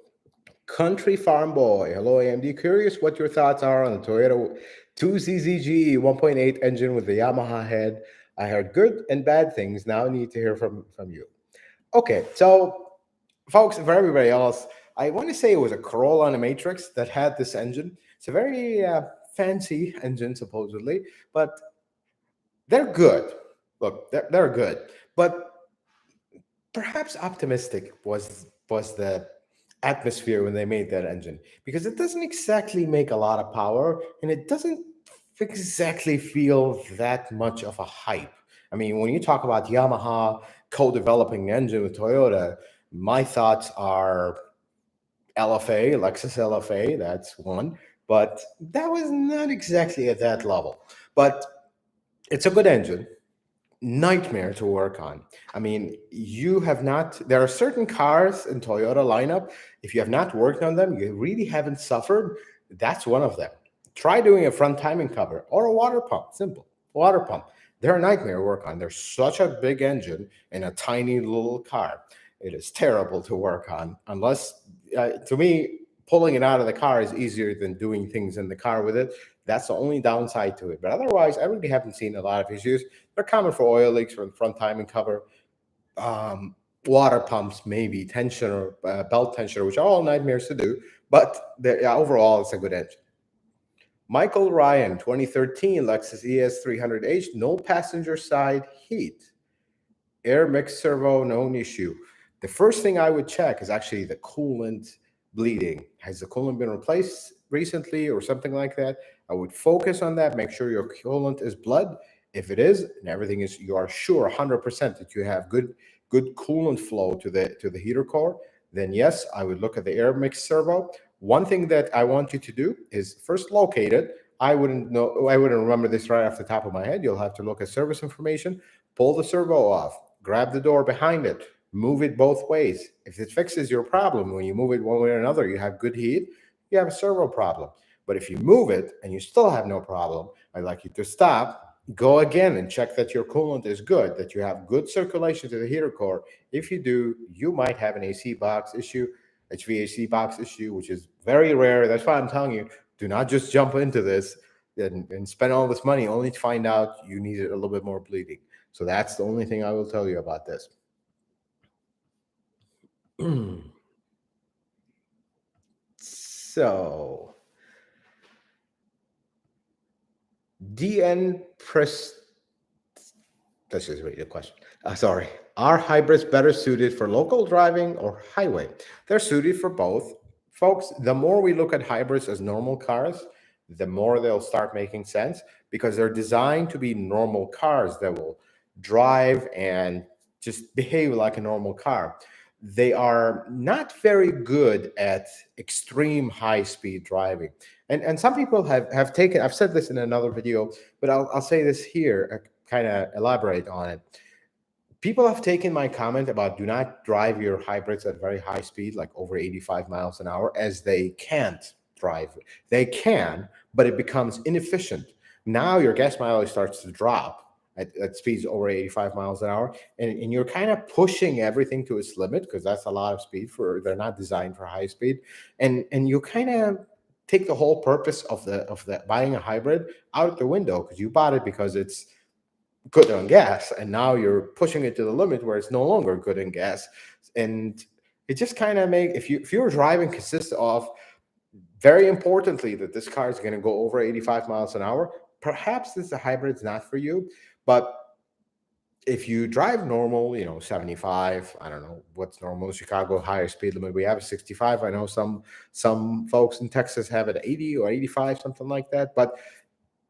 Country Farm Boy, hello AMD. Curious what your thoughts are on the Toyota 2CZGE 1.8 engine with the Yamaha head. I heard good and bad things. Now I need to hear from you. Okay, so folks, for everybody else, I want to say it was a Corolla on a Matrix that had this engine. It's a very fancy engine, supposedly, but they're good. Look, they're good, but perhaps optimistic was the atmosphere when they made that engine, because it doesn't exactly make a lot of power and it doesn't exactly feel that much of a hype. I mean, when you talk about Yamaha co-developing an engine with Toyota, my thoughts are LFA, Lexus LFA, that's one, but that was not exactly at that level. But it's a good engine. Nightmare to work on. I mean, there are certain cars in Toyota lineup, if you have not worked on them, you really haven't suffered. That's one of them. Try doing a front timing cover or a water pump. Simple water pump. They're a nightmare to work on. They're such a big engine in a tiny little car. It is terrible to work on, unless to me, pulling it out of the car is easier than doing things in the car with it. That's the only downside to it. But otherwise, I really haven't seen a lot of issues. They're common for oil leaks, for the front timing cover, water pumps, maybe tensioner, belt tensioner, which are all nightmares to do. But overall, it's a good engine. Michael Ryan, 2013 Lexus ES 300H, no passenger side heat. Air mix servo, no issue. The first thing I would check is actually the coolant bleeding. Has the coolant been replaced recently or something like that? I would focus on that. Make sure your coolant is blood. If it is, and everything is, you are sure 100% that you have good coolant flow to the heater core, then yes, I would look at the air mix servo. One thing that I want you to do is first locate it. I wouldn't remember this right off the top of my head. You'll have to look at service information, pull the servo off, grab the door behind it, move it both ways. If it fixes your problem, when you move it one way or another, you have good heat, you have a servo problem. But if you move it and you still have no problem, I'd like you to stop, go again and check that your coolant is good, that you have good circulation to the heater core. If you do, you might have an AC box issue, HVAC box issue, which is very rare. That's why I'm telling you, do not just jump into this and spend all this money only to find out you needed a little bit more bleeding. So that's the only thing I will tell you about this. So, DN Press. Let's just read the question. Sorry. Are hybrids better suited for local driving or highway? They're suited for both. Folks, the more we look at hybrids as normal cars, the more they'll start making sense, because they're designed to be normal cars that will drive and just behave like a normal car. They are not very good at extreme high-speed driving. And some people have taken, I've said this in another video, but I'll say this here, kind of elaborate on it. People have taken my comment about do not drive your hybrids at very high speed, like over 85 miles an hour, as they can't drive. They can, but it becomes inefficient. Now your gas mileage starts to drop at speeds over 85 miles an hour, and you're kind of pushing everything to its limit, because that's a lot of speed they're not designed for high speed, and you kind of take the whole purpose of the buying a hybrid out the window, because you bought it because it's good on gas, and now you're pushing it to the limit where it's no longer good in gas. And it just kind of make, if you're driving consists of, very importantly, that this car is going to go over 85 miles an hour, perhaps this a hybrid is not for you. But if you drive normal, 75, I don't know what's normal in Chicago, higher speed limit. We have a 65. I know some folks in Texas have it 80 or 85, something like that. But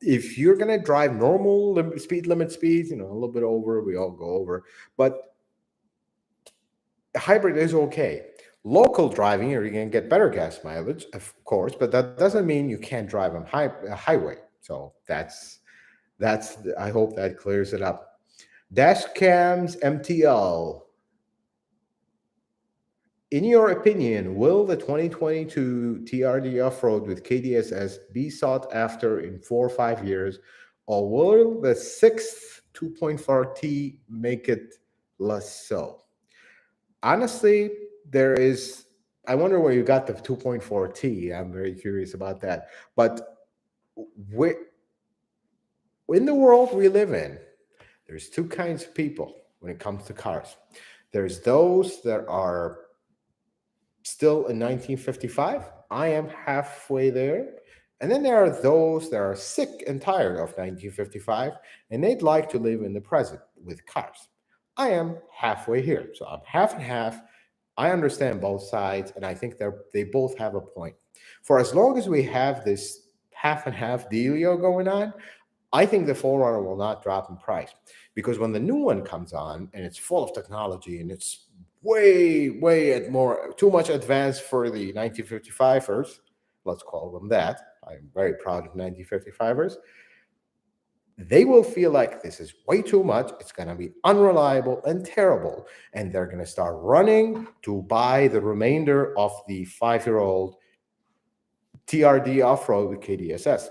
if you're going to drive normal speed limit speeds, a little bit over, we all go over. But hybrid is okay. Local driving, you're going to get better gas mileage, of course, but that doesn't mean you can't drive on highway. So that's I hope that clears it up. Dash cams MTL. In your opinion, will the 2022 TRD off-road with KDSS be sought after in 4 or 5 years, or will the sixth 2.4T make it less so? Honestly, I wonder where you got the 2.4T. I'm very curious about that. But in the world we live in, there's two kinds of people when it comes to cars. There's those that are still in 1955. I am halfway there. And then there are those that are sick and tired of 1955, and they'd like to live in the present with cars. I am halfway here. So I'm half and half. I understand both sides, and I think they both have a point. For as long as we have this half and half dealio going on, I think the 4Runner will not drop in price, because when the new one comes on and it's full of technology and it's way too much advanced for the 1955ers, let's call them that. I'm very proud of 1955ers. They will feel like this is way too much. It's going to be unreliable and terrible. And they're going to start running to buy the remainder of the 5-year-old TRD off-road with KDSS.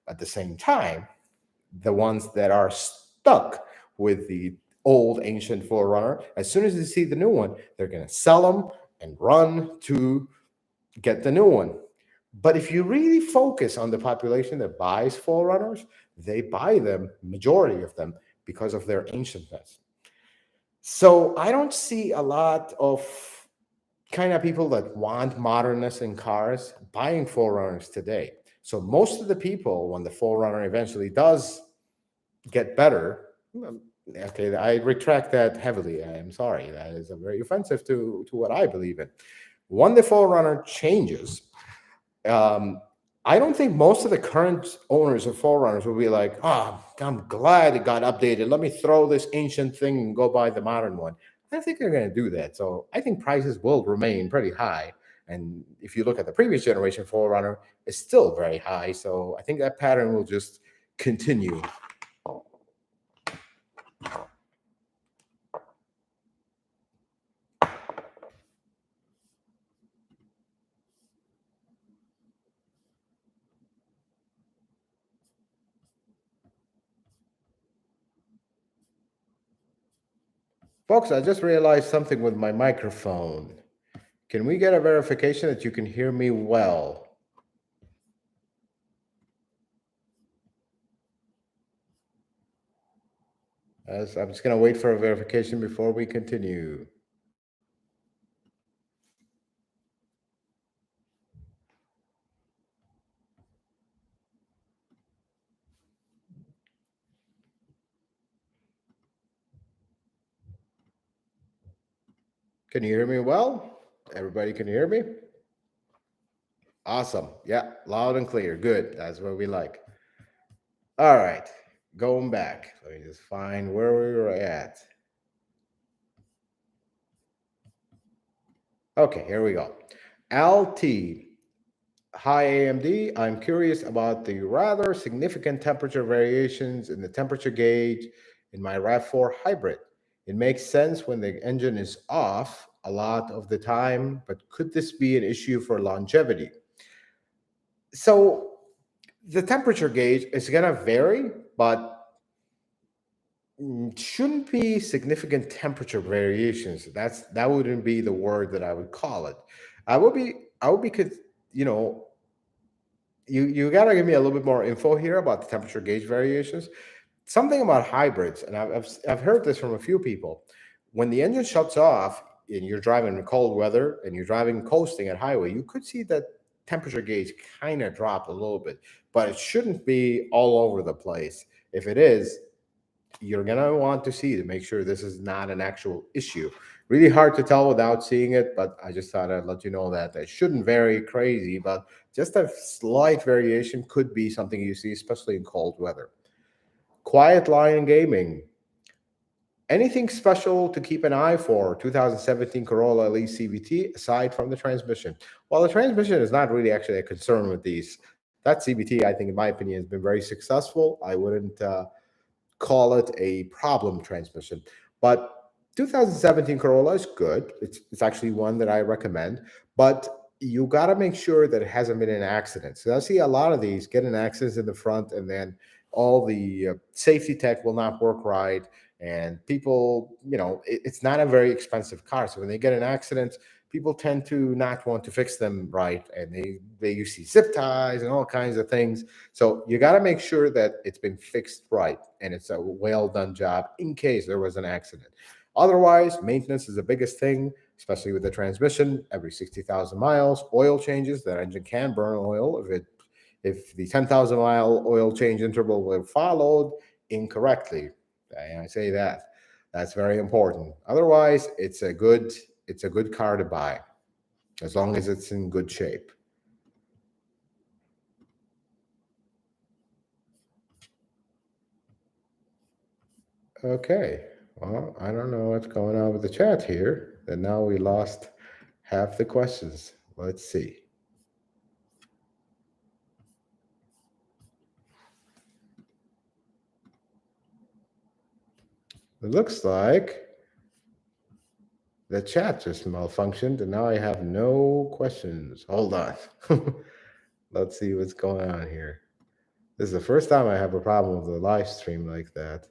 At the same time, the ones that are stuck with the old ancient 4Runner, as soon as they see the new one, they're going to sell them and run to get the new one. But if you really focus on the population that buys 4Runners, they buy them, majority of them, because of their ancientness. So I don't see a lot of kind of people that want modernness in cars buying 4Runners today. So most of the people, when the 4Runner eventually does get better, okay, I retract that heavily. I am sorry. That is very offensive to what I believe in. When the 4Runner changes, I don't think most of the current owners of 4Runners will be like, I'm glad it got updated. Let me throw this ancient thing and go buy the modern one. I don't think they're going to do that. So I think prices will remain pretty high. And if you look at the previous generation 4Runner, it's still very high. So I think that pattern will just continue. Folks, I just realized something with my microphone. Can we get a verification that you can hear me well? I'm just going to wait for a verification before we continue. Can you hear me well? Everybody can hear me? Awesome. Yeah, loud and clear. Good. That's what we like. All right. Going back. Let me just find where we were at. Okay, here we go. LT. Hi, AMD. I'm curious about the rather significant temperature variations in the temperature gauge in my RAV4 hybrid. It makes sense when the engine is off a lot of the time, but could this be an issue for longevity? So the temperature gauge is going to vary, but shouldn't be significant temperature variations. That wouldn't be the word that I would call it. I would be, because, you got to give me a little bit more info here about the temperature gauge variations. Something about hybrids, and I've heard this from a few people. When the engine shuts off, and you're driving in cold weather and you're driving coasting at highway, you could see that temperature gauge kind of drop a little bit, but it shouldn't be all over the place. If it is, you're gonna want to see to make sure this is not an actual issue. Really hard to tell without seeing it, but I just thought I'd let you know that it shouldn't vary crazy, but just a slight variation could be something you see, especially in cold weather. Quiet line gaming. Anything special to keep an eye for 2017 Corolla Elite CVT aside from the transmission? Well, the transmission is not really actually a concern with these. That CVT, I think, in my opinion, has been very successful. I wouldn't call it a problem transmission. But 2017 Corolla is good. It's actually one that I recommend, but you got to make sure that it hasn't been in an accident. So I see a lot of these get in accidents in the front, and then all the safety tech will not work right. And people, it's not a very expensive car. So when they get in accidents, people tend to not want to fix them right. And they use these zip ties and all kinds of things. So you got to make sure that it's been fixed right and it's a well done job in case there was an accident. Otherwise, maintenance is the biggest thing, especially with the transmission. Every 60,000 miles, oil changes. That engine can burn oil if the 10,000-mile oil change interval were followed incorrectly. I say that. That's very important. Otherwise, it's a good car to buy as long as it's in good shape. Okay. Well, I don't know what's going on with the chat here. And now we lost half the questions. Let's see. It looks like the chat just malfunctioned and now I have no questions. Hold on. Let's see what's going on here. This is the first time I have a problem with the live stream like that.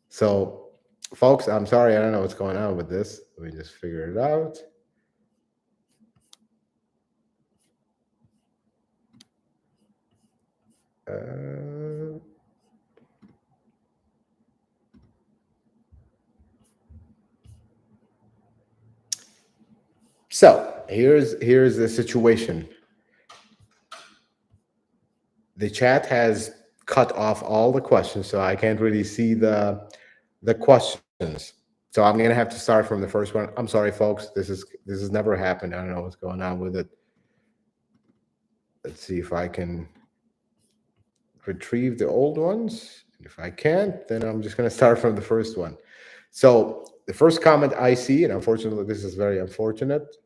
So, folks, I'm sorry. I don't know what's going on with this. Let me just figure it out. So here's the situation. The chat has cut off all the questions, so I can't really see the questions. So I'm gonna have to start from the first one. I'm sorry, folks. This has never happened. I don't know what's going on with it. Let's see if I can retrieve the old ones. If I can't, then I'm just gonna start from the first one. So the first comment I see, and unfortunately, this is very unfortunate,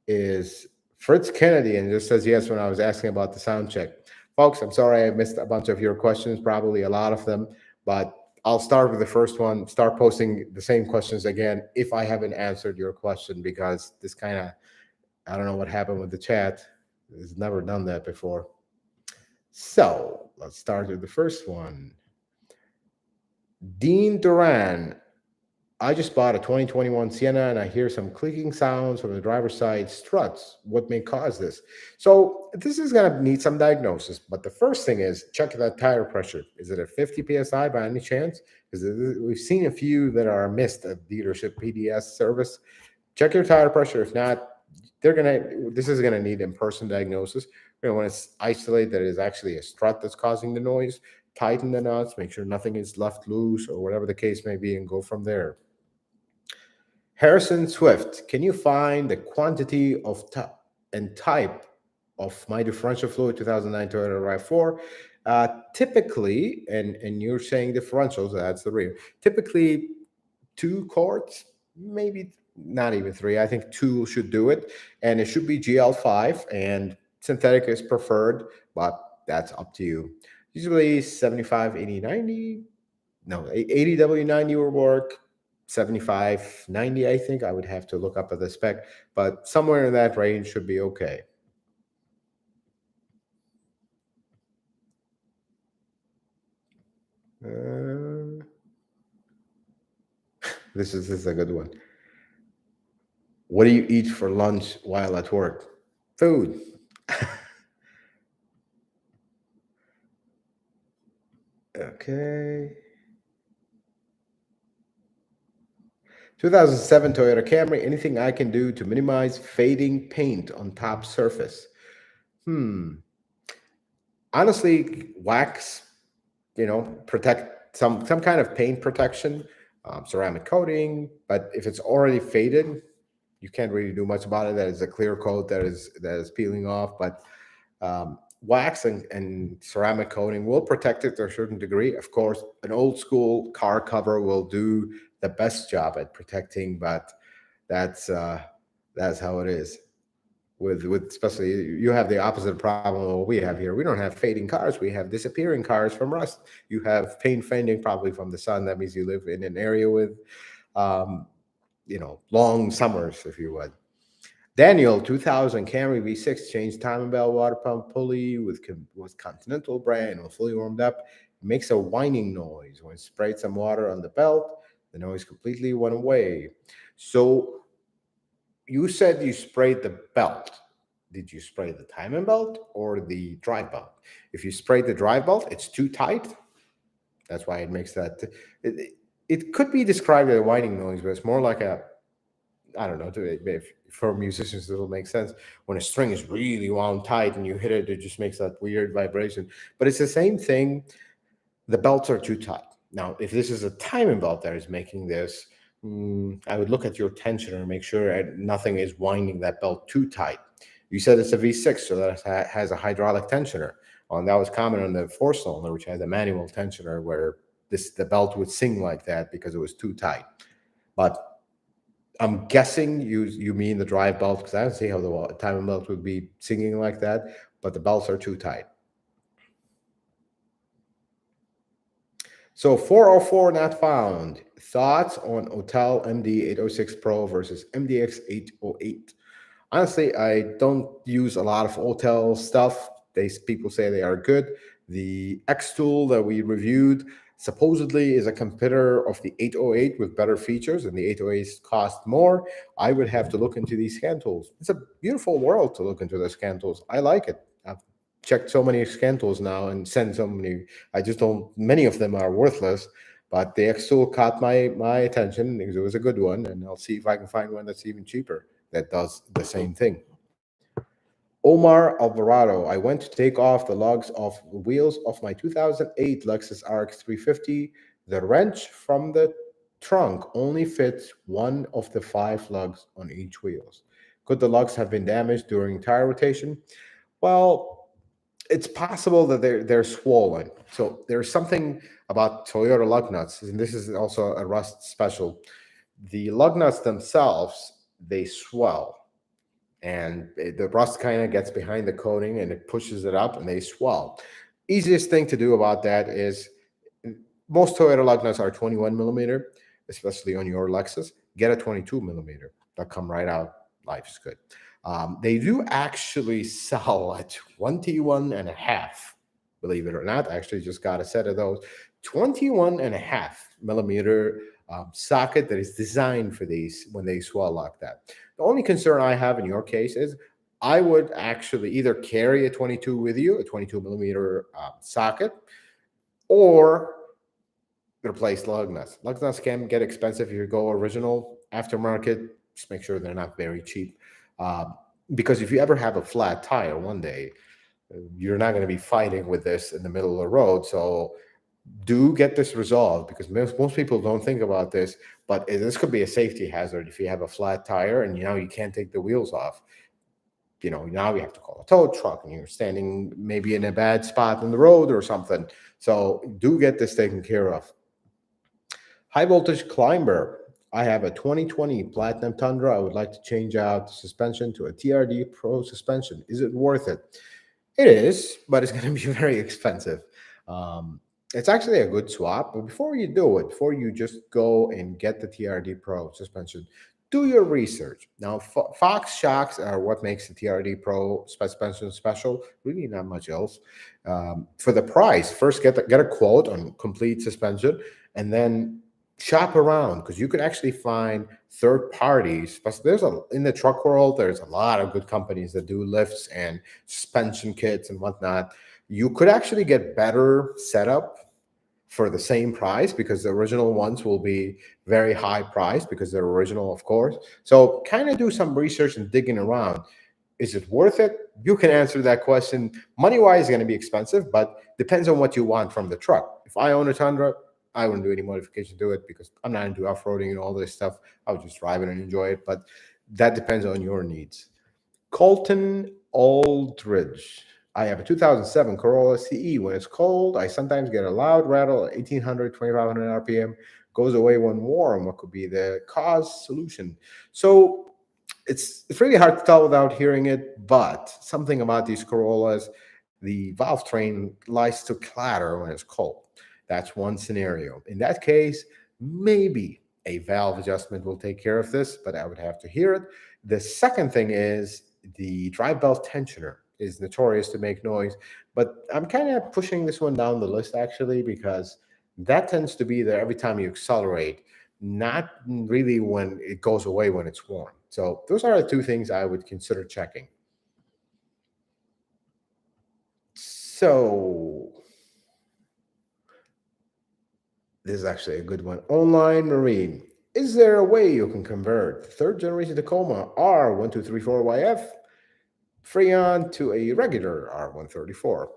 is Fritz Kennedy, and just says yes when I was asking about the sound check. Folks, I'm sorry I missed a bunch of your questions, probably a lot of them, but I'll start with the first one, start posting the same questions again if I haven't answered your question, because this kind of, I don't know what happened with the chat. It's never done that before. So let's start with the first one. Dean Duran, I just bought a 2021 Sienna and I hear some clicking sounds from the driver's side struts. What may cause this? So this is going to need some diagnosis, but the first thing is check that tire pressure. Is it at 50 PSI by any chance? Because we've seen a few that are missed at dealership PDS service. Check your tire pressure. If not, this is going to need in-person diagnosis. You're going to want to isolate that it is actually a strut that's causing the noise, tighten the nuts, make sure nothing is left loose or whatever the case may be, and go from there. Harrison Swift, can you find the quantity of and type of my differential fluid 2009 Toyota RAV4? Typically, and you're saying differentials, that's the rear. Typically, 2 quarts, maybe not even 3. I think 2 should do it, and it should be GL5, and synthetic is preferred, but that's up to you. Usually 75, 80, 90. No, 80 W90 will work. 75, 90, I think. I would have to look up at the spec, but somewhere in that range should be okay. This is a good one. What do you eat for lunch while at work? Food. Okay. 2007 Toyota Camry. Anything I can do to minimize fading paint on top surface? Hmm. Honestly, wax, protect some kind of paint protection, ceramic coating. But if it's already faded, you can't really do much about it. That is a clear coat that is peeling off. But wax and ceramic coating will protect it to a certain degree. Of course, an old school car cover will do the best job at protecting, but that's uh, that's how it is. With especially you have the opposite problem of what we have here. We don't have fading cars. We have disappearing cars from rust. You have paint fading probably from the sun. That means you live in an area with um, long summers, if you would. Daniel, 2000 Camry V6 changed timing belt water pump pulley with Continental brand and fully warmed up. It makes a whining noise. When it sprayed some water on the belt, the noise completely went away. So you said you sprayed the belt. Did you spray the timing belt or the drive belt? If you sprayed the drive belt, it's too tight. That's why it makes that. It could be described as a whining noise, but it's more like a, I don't know. If for musicians, this will make sense. When a string is really wound tight and you hit it, it just makes that weird vibration. But it's the same thing. The belts are too tight. Now, if this is a timing belt that is making this, I would look at your tensioner and make sure nothing is winding that belt too tight. You said it's a V6, so that has a hydraulic tensioner. And that was common on the four cylinder, which has a manual tensioner where the belt would sing like that because it was too tight. But I'm guessing you mean the drive belt, because I don't see how the timing belt would be singing like that, but the belts are too tight. So 404 not found. Thoughts on Hotel MD 806 Pro versus MDX 808? Honestly, I don't use a lot of Hotel stuff. People say they are good. The X tool that we reviewed supposedly is a competitor of the 808 with better features, and the 808s cost more. I would have to look into these scan tools. It's a beautiful world to look into the scan tools. I like it. I've checked so many scan tools now and sent so many. I just don't. Many of them are worthless, but the X tool caught my attention because it was a good one, and I'll see if I can find one that's even cheaper that does the same thing. Omar Alvarado, I went to take off the lugs off the wheels of my 2008 Lexus RX 350. The wrench from the trunk only fits one of the five lugs on each wheels. Could the lugs have been damaged during tire rotation? Well, it's possible that they're swollen. So there's something about Toyota lug nuts, and this is also a rust special. The lug nuts themselves, they swell, and the rust kind of gets behind the coating and it pushes it up and they swell. Easiest thing to do about that is, most Toyota lug nuts are 21 millimeter, especially on your Lexus. Get a 22 millimeter. They'll come right out. Life's good. They do actually sell a 21 and a half, believe it or not. I actually just got a set of those 21 and a half millimeter socket that is designed for these when they swell like that. The only concern I have in your case is I would actually either carry a 22 with you, a 22 millimeter socket, or replace lug nuts. Lug nuts can get expensive if you go original. Aftermarket, just make sure they're not very cheap. Because if you ever have a flat tire one day, you're not going to be fighting with this in the middle of the road. So do get this resolved, because most people don't think about this, but this could be a safety hazard if you have a flat tire and you can't take the wheels off. Now you have to call a tow truck and you're standing maybe in a bad spot on the road or something. So do get this taken care of. High voltage climber. I have a 2020 Platinum Tundra. I would like to change out the suspension to a TRD Pro suspension. Is it worth it? It is, but it's going to be very expensive. It's actually a good swap, but before you do it, before you just go and get the TRD Pro suspension, do your research. Now, Fox shocks are what makes the TRD Pro suspension special. Really, not much else. For the price, first get a quote on complete suspension, and then shop around, because you can actually find third parties. But in the truck world, there's a lot of good companies that do lifts and suspension kits and whatnot. You could actually get better setup for the same price, because the original ones will be very high price because they're original, of course. So kind of do some research and digging around. Is it worth it? You can answer that question. Money wise, is going to be expensive, but depends on what you want from the truck. If I own a Tundra, I wouldn't do any modification to it because I'm not into off-roading and all this stuff. I would just drive it and enjoy it, but that depends on your needs. Colton Aldridge. I have a 2007 Corolla CE. When it's cold, I sometimes get a loud rattle at 1800, 2500 RPM. Goes away when warm. What could be the cause? Solution? So it's really hard to tell without hearing it, but something about these Corollas, the valve train likes to clatter when it's cold. That's one scenario. In that case, maybe a valve adjustment will take care of this, but I would have to hear it. The second thing is the drive belt tensioner is notorious to make noise, but I'm kind of pushing this one down the list actually, because that tends to be there every time you accelerate, not really when it goes away when it's warm. So those are the two things I would consider checking. So this is actually a good one. Online Marine. Is there a way you can convert third generation Tacoma R1234YF Freon to a regular R134?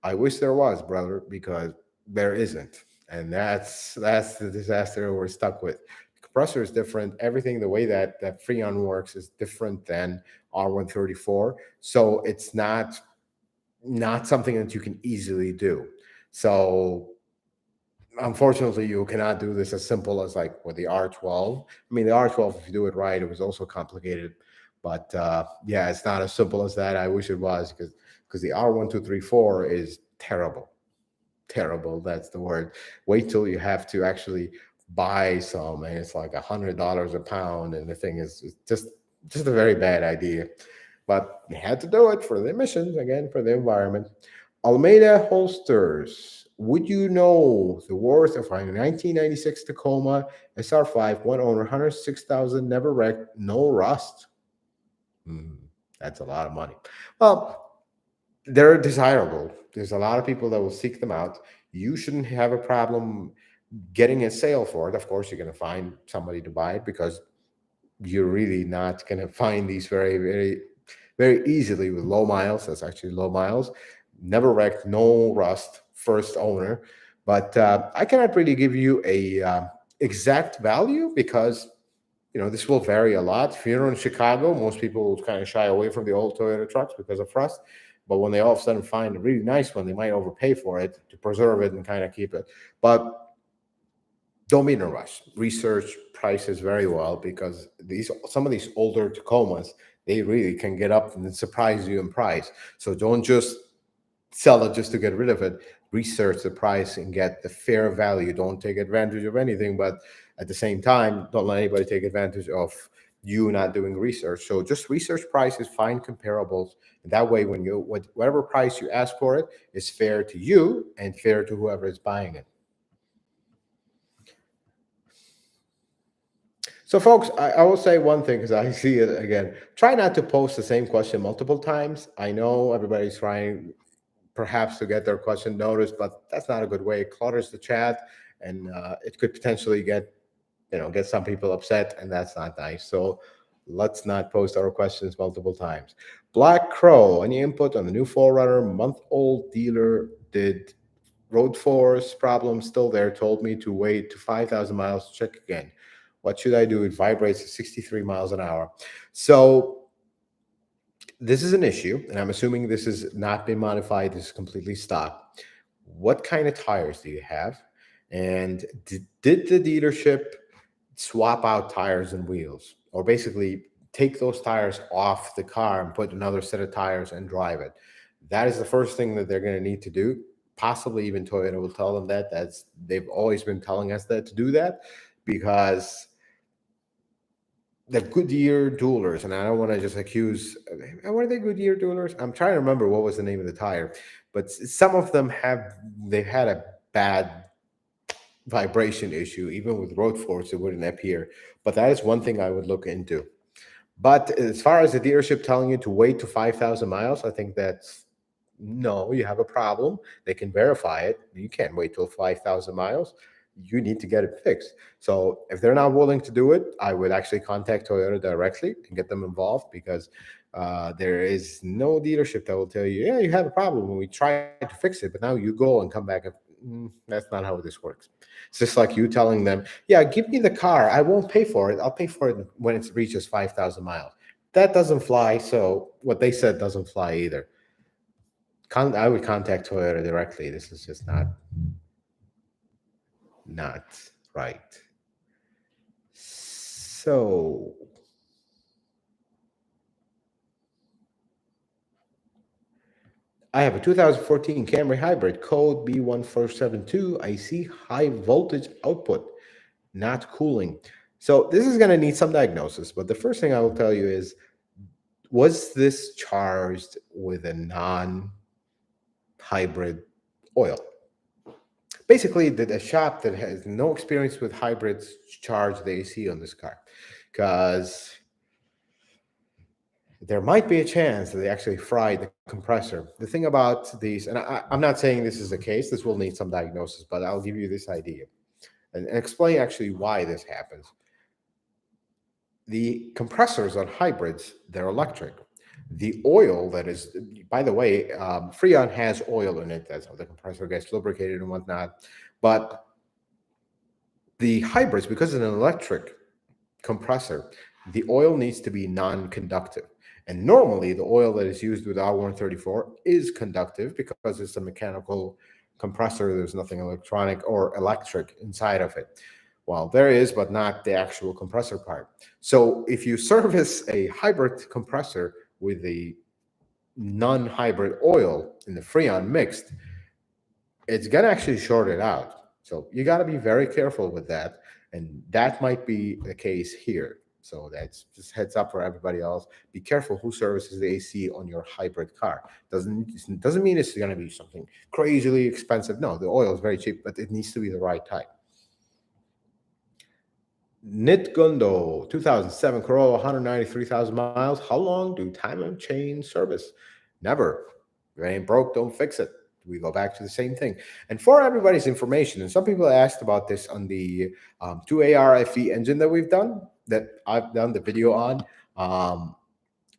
I wish there was, brother, because there isn't. And that's the disaster we're stuck with. The compressor is different. Everything, the way that Freon works is different than R134. So it's not something that you can easily do. So unfortunately, you cannot do this as simple as like with the R12. I mean, the R12, if you do it right, it was also complicated. But yeah, it's not as simple as that. I wish it was, because the R1234 is terrible. Terrible, that's the word. Wait till you have to actually buy some, and it's like $100 a pound, and the thing is just a very bad idea. But they had to do it for the emissions, again, for the environment. Almeida Holsters. Would you know the worth of a 1996 Tacoma SR5, one owner, 106,000, never wrecked, no rust? That's a lot of money. Well, they're desirable. There's a lot of people that will seek them out. You shouldn't have a problem getting a sale for it. Of course, you're going to find somebody to buy it, because you're really not going to find these very, very, very easily with low miles. That's actually low miles. Never wrecked, no rust, first owner. But I cannot really give you a exact value, because this will vary a lot. If you're in Chicago, most people will kind of shy away from the old Toyota trucks because of rust. But when they all of a sudden find a really nice one, they might overpay for it to preserve it and kind of keep it. But don't be in a rush. Research prices very well, because some of these older Tacomas, they really can get up and surprise you in price. So don't just sell it just to get rid of it. Research the price and get the fair value. Don't take advantage of anything, but at the same time, don't let anybody take advantage of you not doing research. So just research prices, find comparables, and that way, when whatever price you ask for it is fair to you and fair to whoever is buying it. So, folks, I will say one thing, because I see it again. Try not to post the same question multiple times. I know everybody's trying perhaps to get their question noticed, but that's not a good way. It clutters the chat, and it could potentially get some people upset, and that's not nice. So let's not post our questions multiple times. Black Crow, any input on the new 4Runner? Month-old dealer did road force problem still there, told me to wait to 5,000 miles to check again. What should I do? It vibrates at 63 miles an hour. So this is an issue, and I'm assuming this has not been modified. This is completely stock. What kind of tires do you have? And did the dealership swap out tires and wheels, or basically take those tires off the car and put another set of tires and drive it? That is the first thing that they're going to need to do. Possibly even Toyota will tell them that. They've always been telling us that, to do that, because the Goodyear duelers, and I don't want to just accuse, were they Goodyear duelers? I'm trying to remember what was the name of the tire, but some of them they've had a bad vibration issue. Even with road force, it wouldn't appear. But that is one thing I would look into. But as far as the dealership telling you to wait to 5,000 miles, I think that's no, you have a problem. They can verify it. You can't wait till 5,000 miles. You need to get it fixed. So if they're not willing to do it, I would actually contact Toyota directly and get them involved, because there is no dealership that will tell you, yeah, you have a problem and we tried to fix it, but now you go and come back and that's not how this works. It's just like you telling them, yeah, give me the car. I won't pay for it. I'll pay for it when it reaches 5,000 miles. That doesn't fly. So what they said doesn't fly either. I would contact Toyota directly. This is just not right. So I have a 2014 Camry Hybrid, code B1472. I see high voltage output, not cooling. So this is going to need some diagnosis, but the first thing I will tell you is, was this charged with a non-hybrid oil? Basically, did a shop that has no experience with hybrids charge the AC on this car? Because there might be a chance that they actually fried the compressor. The thing about these, and I'm not saying this is the case, this will need some diagnosis, but I'll give you this idea and explain actually why this happens. The compressors on hybrids, they're electric. The oil that is, by the way, Freon has oil in it. That's how the compressor gets lubricated and whatnot. But the hybrids, because it's an electric compressor, the oil needs to be non-conductive. And normally the oil that is used with R134 is conductive because it's a mechanical compressor. There's nothing electronic or electric inside of it. Well, there is, but not the actual compressor part. So if you service a hybrid compressor with a non-hybrid oil in the Freon mixed, it's going to actually short it out. So you got to be very careful with that. And that might be the case here. So that's just heads up for everybody else. Be careful who services the AC on your hybrid car. Doesn't mean it's going to be something crazily expensive. No, the oil is very cheap, but it needs to be the right type. Nitgundo, 2007 Corolla, 193,000 miles. How long do time and chain service? Never. If it ain't broke, don't fix it. We go back to the same thing. And for everybody's information, and some people asked about this on the 2ARFE engine that we've done, that I've done the video on,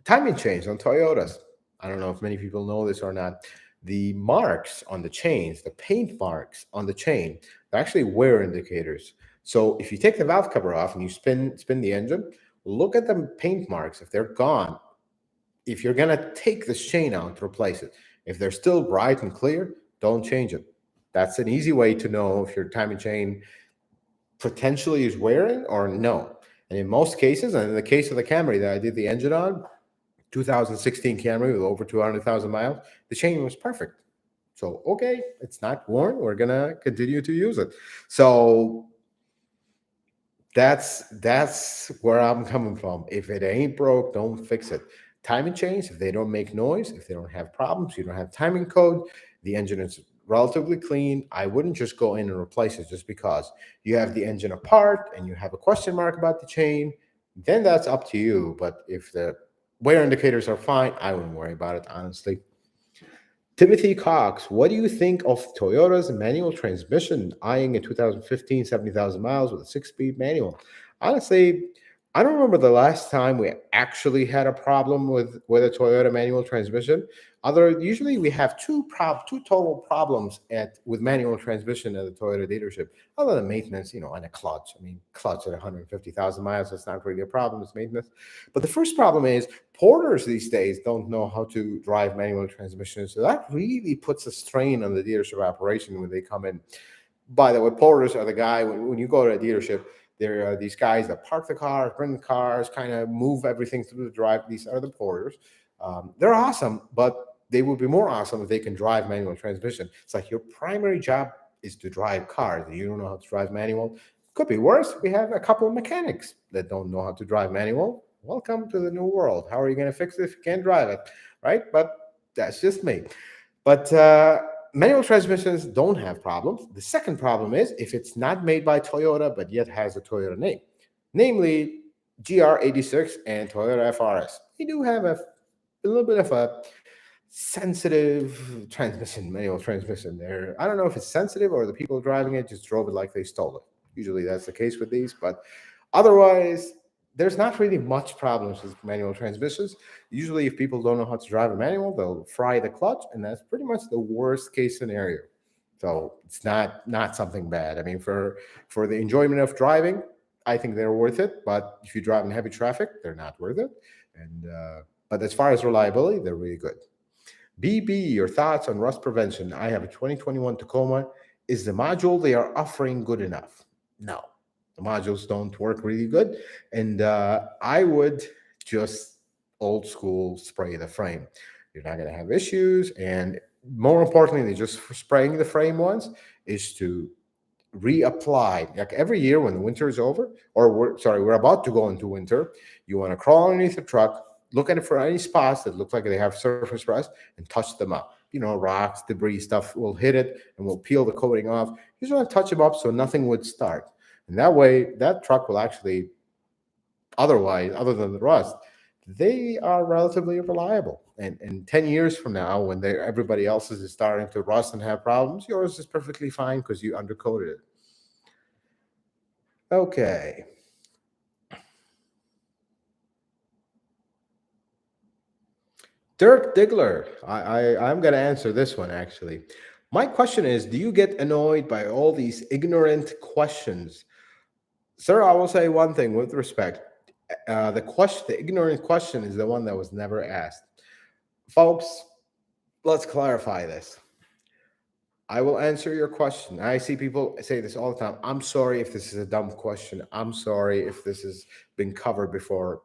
timing chains on Toyotas. I don't know if many people know this or not. The marks on the chains, the paint marks on the chain, they're actually wear indicators. So if you take the valve cover off and you spin the engine, look at the paint marks. If they're gone, if you're going to take this chain out to replace it, if they're still bright and clear, don't change it. That's an easy way to know if your timing chain potentially is wearing or no. And in most cases, and in the case of the Camry that I did the engine on, 2016 Camry with over 200,000 miles, the chain was perfect. So, okay, it's not worn. We're going to continue to use it. So that's where I'm coming from. If it ain't broke, don't fix it. Timing chains, if they don't make noise, if they don't have problems, you don't have timing code, the engine is relatively clean, I wouldn't just go in and replace it just because you have the engine apart and you have a question mark about the chain. Then that's up to you. But if the wear indicators are fine, I wouldn't worry about it, honestly. Timothy Cox, what do you think of Toyota's manual transmission, eyeing a 2015 70,000 miles with a 6-speed manual? Honestly, I don't remember the last time we actually had a problem with a Toyota manual transmission. Usually we have two total problems with manual transmission at the Toyota dealership, other than maintenance, and a clutch. I mean, clutch at 150,000 miles, that's not really a problem, it's maintenance. But the first problem is porters these days don't know how to drive manual transmissions. So that really puts a strain on the dealership operation when they come in. By the way, porters are the guy, when you go to a dealership, there are these guys that park the cars, bring the cars, kind of move everything through the drive. These are the porters. They're awesome, but they would be more awesome if they can drive manual transmission. It's like your primary job is to drive cars, and you don't know how to drive manual. Could be worse. We have a couple of mechanics that don't know how to drive manual. Welcome to the new world. How are you going to fix it if you can't drive it, right? But that's just me. But manual transmissions don't have problems. The second problem is if it's not made by Toyota, but yet has a Toyota name, namely GR86 and Toyota FRS. They do have a little bit of a sensitive transmission, manual transmission. There, I don't know if it's sensitive or the people driving it just drove it like they stole it. Usually that's the case with these, but otherwise, there's not really much problems with manual transmissions. Usually, if people don't know how to drive a manual, they'll fry the clutch, and that's pretty much the worst case scenario. So it's not something bad. I mean, for the enjoyment of driving, I think they're worth it. But if you drive in heavy traffic, they're not worth it. And but as far as reliability, they're really good. BB, your thoughts on rust prevention? I have a 2021 Tacoma. Is the module they are offering good enough? No, the modules don't work really good. And I would just old school spray the frame. You're not going to have issues. And more importantly than just spraying the frame once is to reapply. Like every year when the winter is over, or we're about to go into winter, you want to crawl underneath the truck, look at it for any spots that look like they have surface rust, and touch them up. Rocks, debris, stuff will hit it and will peel the coating off. You just want to touch them up so nothing would start. And that way, that truck will actually, otherwise, other than the rust, they are relatively reliable. And 10 years from now, when everybody else's is starting to rust and have problems, yours is perfectly fine because you undercoated it. Okay. Dirk Diggler, I'm going to answer this one actually. My question is, do you get annoyed by all these ignorant questions? Sir, I will say one thing with respect. The ignorant question is the one that was never asked. Folks, let's clarify this. I will answer your question. I see people say this all the time. I'm sorry if this is a dumb question. I'm sorry if this has been covered before.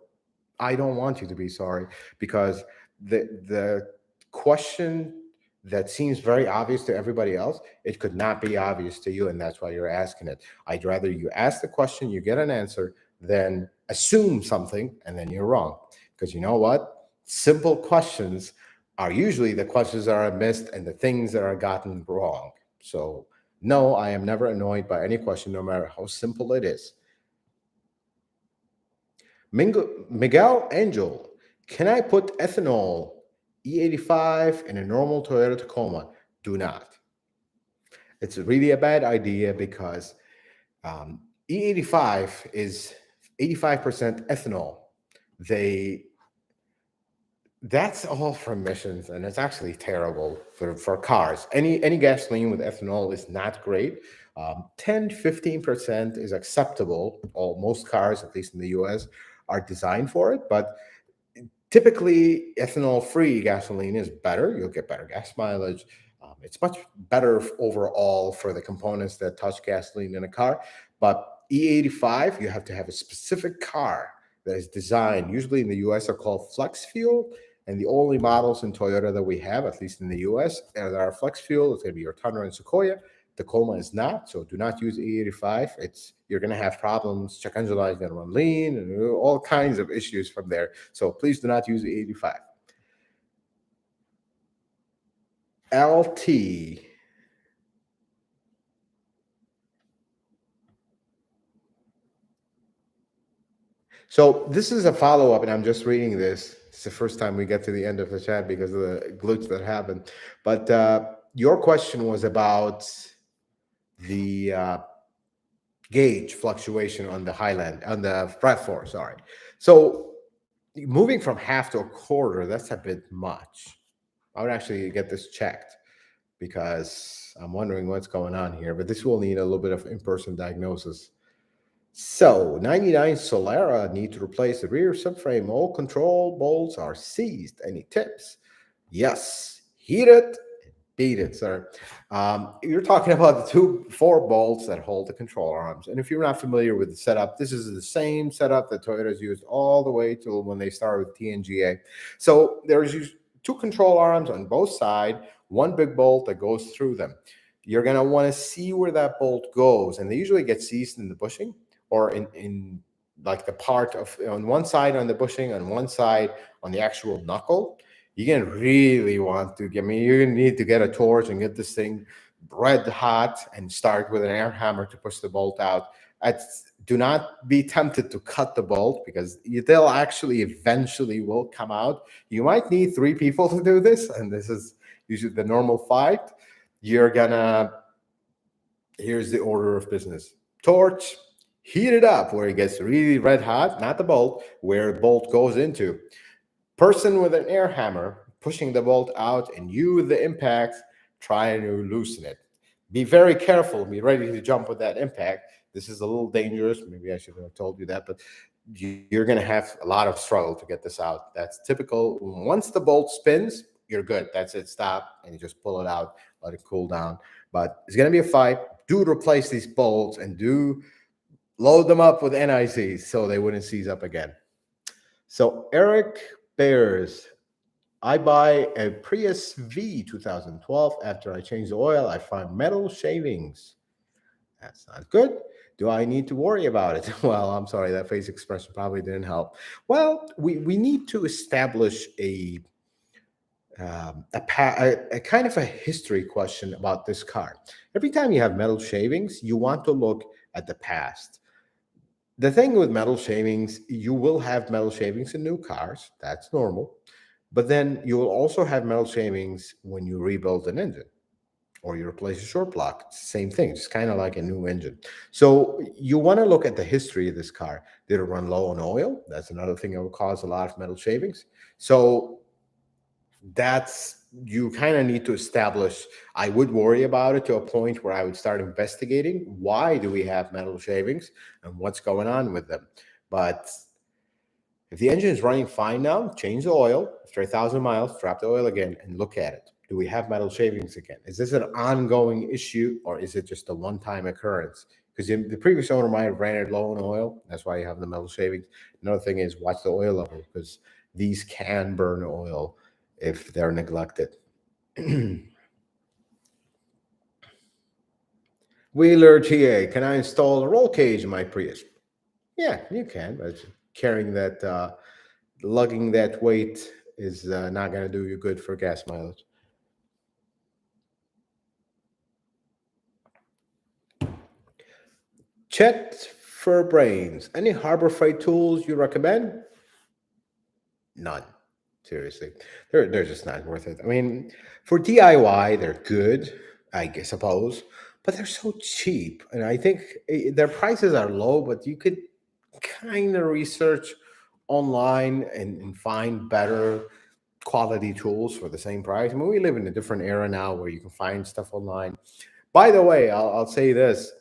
I don't want you to be sorry, because the question that seems very obvious to everybody else, it could not be obvious to you, and that's why you're asking it. I'd rather you ask the question, you get an answer, than assume something and then you're wrong. Because you know what? Simple questions are usually the questions that are missed and the things that are gotten wrong. So no, I am never annoyed by any question, no matter how simple it is. Miguel Angel, can I put ethanol E85 in a normal Toyota Tacoma? Do not. It's really a bad idea because E85 is 85% ethanol. That's all for emissions, and it's actually terrible for cars. Any gasoline with ethanol is not great. 10-15% is acceptable. Most cars, at least in the US, are designed for it, but typically ethanol-free gasoline is better. You'll get better gas mileage. It's much better overall for the components that touch gasoline in a car. But E85, you have to have a specific car that is designed. Usually in the US are called flex fuel. And the only models in Toyota that we have, at least in the US, that are flex fuel, it's going to be your Tundra and Sequoia. Tacoma is not, so do not use E85. You're going to have problems. Check engine light is going to run lean, and all kinds of issues from there. So please do not use E85. LT. So this is a follow-up, and I'm just reading this. It's the first time we get to the end of the chat because of the glitch that happened. But your question was about the gauge fluctuation on the Highlander, on the fret4, sorry. So moving from half to a quarter, that's a bit much. I would actually get this checked because I'm wondering what's going on here, but this will need a little bit of in-person diagnosis. So 99 Solera need to replace the rear subframe. All control bolts are seized. Any tips? Yes. Heat it. Beat it, sir. You're talking about the 4 bolts that hold the control arms. And if you're not familiar with the setup, this is the same setup that Toyota's used all the way till when they started with TNGA. So there's 2 control arms on both sides, 1 big bolt that goes through them. You're going to want to see where that bolt goes. And they usually get seized in the bushing or in like the part of on one side on the bushing, on one side on the actual knuckle. You're going to really want to you need to get a torch and get this thing red hot and start with an air hammer to push the bolt out. Do not be tempted to cut the bolt because they'll actually eventually will come out. You might need three people to do this, and this is usually the normal fight. You're gonna, here's the order of business. Torch, heat it up where it gets really red hot, not the bolt, where the bolt goes into. Person with an air hammer pushing the bolt out, and you with the impact trying to loosen it. Be very careful, be ready to jump with that impact. This is a little dangerous. Maybe I should have told you that, but you're going to have a lot of struggle to get this out. That's typical. Once the bolt spins, you're good. That's it. Stop, and you just pull it out, let it cool down. But it's going to be a fight. Do replace these bolts and do load them up with NICs so they wouldn't seize up again. So Eric Bears, I buy a Prius V 2012. After I change the oil, I find metal shavings. That's not good. Do I need to worry about it? Well, I'm sorry, that face expression probably didn't help. Well, we need to establish a kind of a history question about this car. Every time you have metal shavings, you want to look at the past. The thing with metal shavings, you will have metal shavings in new cars. That's normal. But then you will also have metal shavings when you rebuild an engine or you replace a short block. Same thing. It's kind of like a new engine. So you want to look at the history of this car. Did it run low on oil? That's another thing that will cause a lot of metal shavings. So that's, you kind of need to establish. I would worry about it to a point where I would start investigating why do we have metal shavings and what's going on with them. But if the engine is running fine now, change the oil after 1,000 miles, drop the oil again, and look at it. Do we have metal shavings again? Is this an ongoing issue, or is it just a one-time occurrence? Because the previous owner might have ran it low on oil. That's why you have the metal shavings. Another thing is watch the oil level, because these can burn oil if they're neglected. Wheeler TA, can I install a roll cage in my Prius? Yeah, you can, but carrying that, lugging that weight is not going to do you good for gas mileage. Chet for brains. Any Harbor Freight tools you recommend? None. Seriously, they're just not worth it. I mean, for DIY, they're good, suppose, but they're so cheap, and I think their prices are low. But you could kind of research online and find better quality tools for the same price. I mean, we live in a different era now where you can find stuff online. By the way, I'll say this.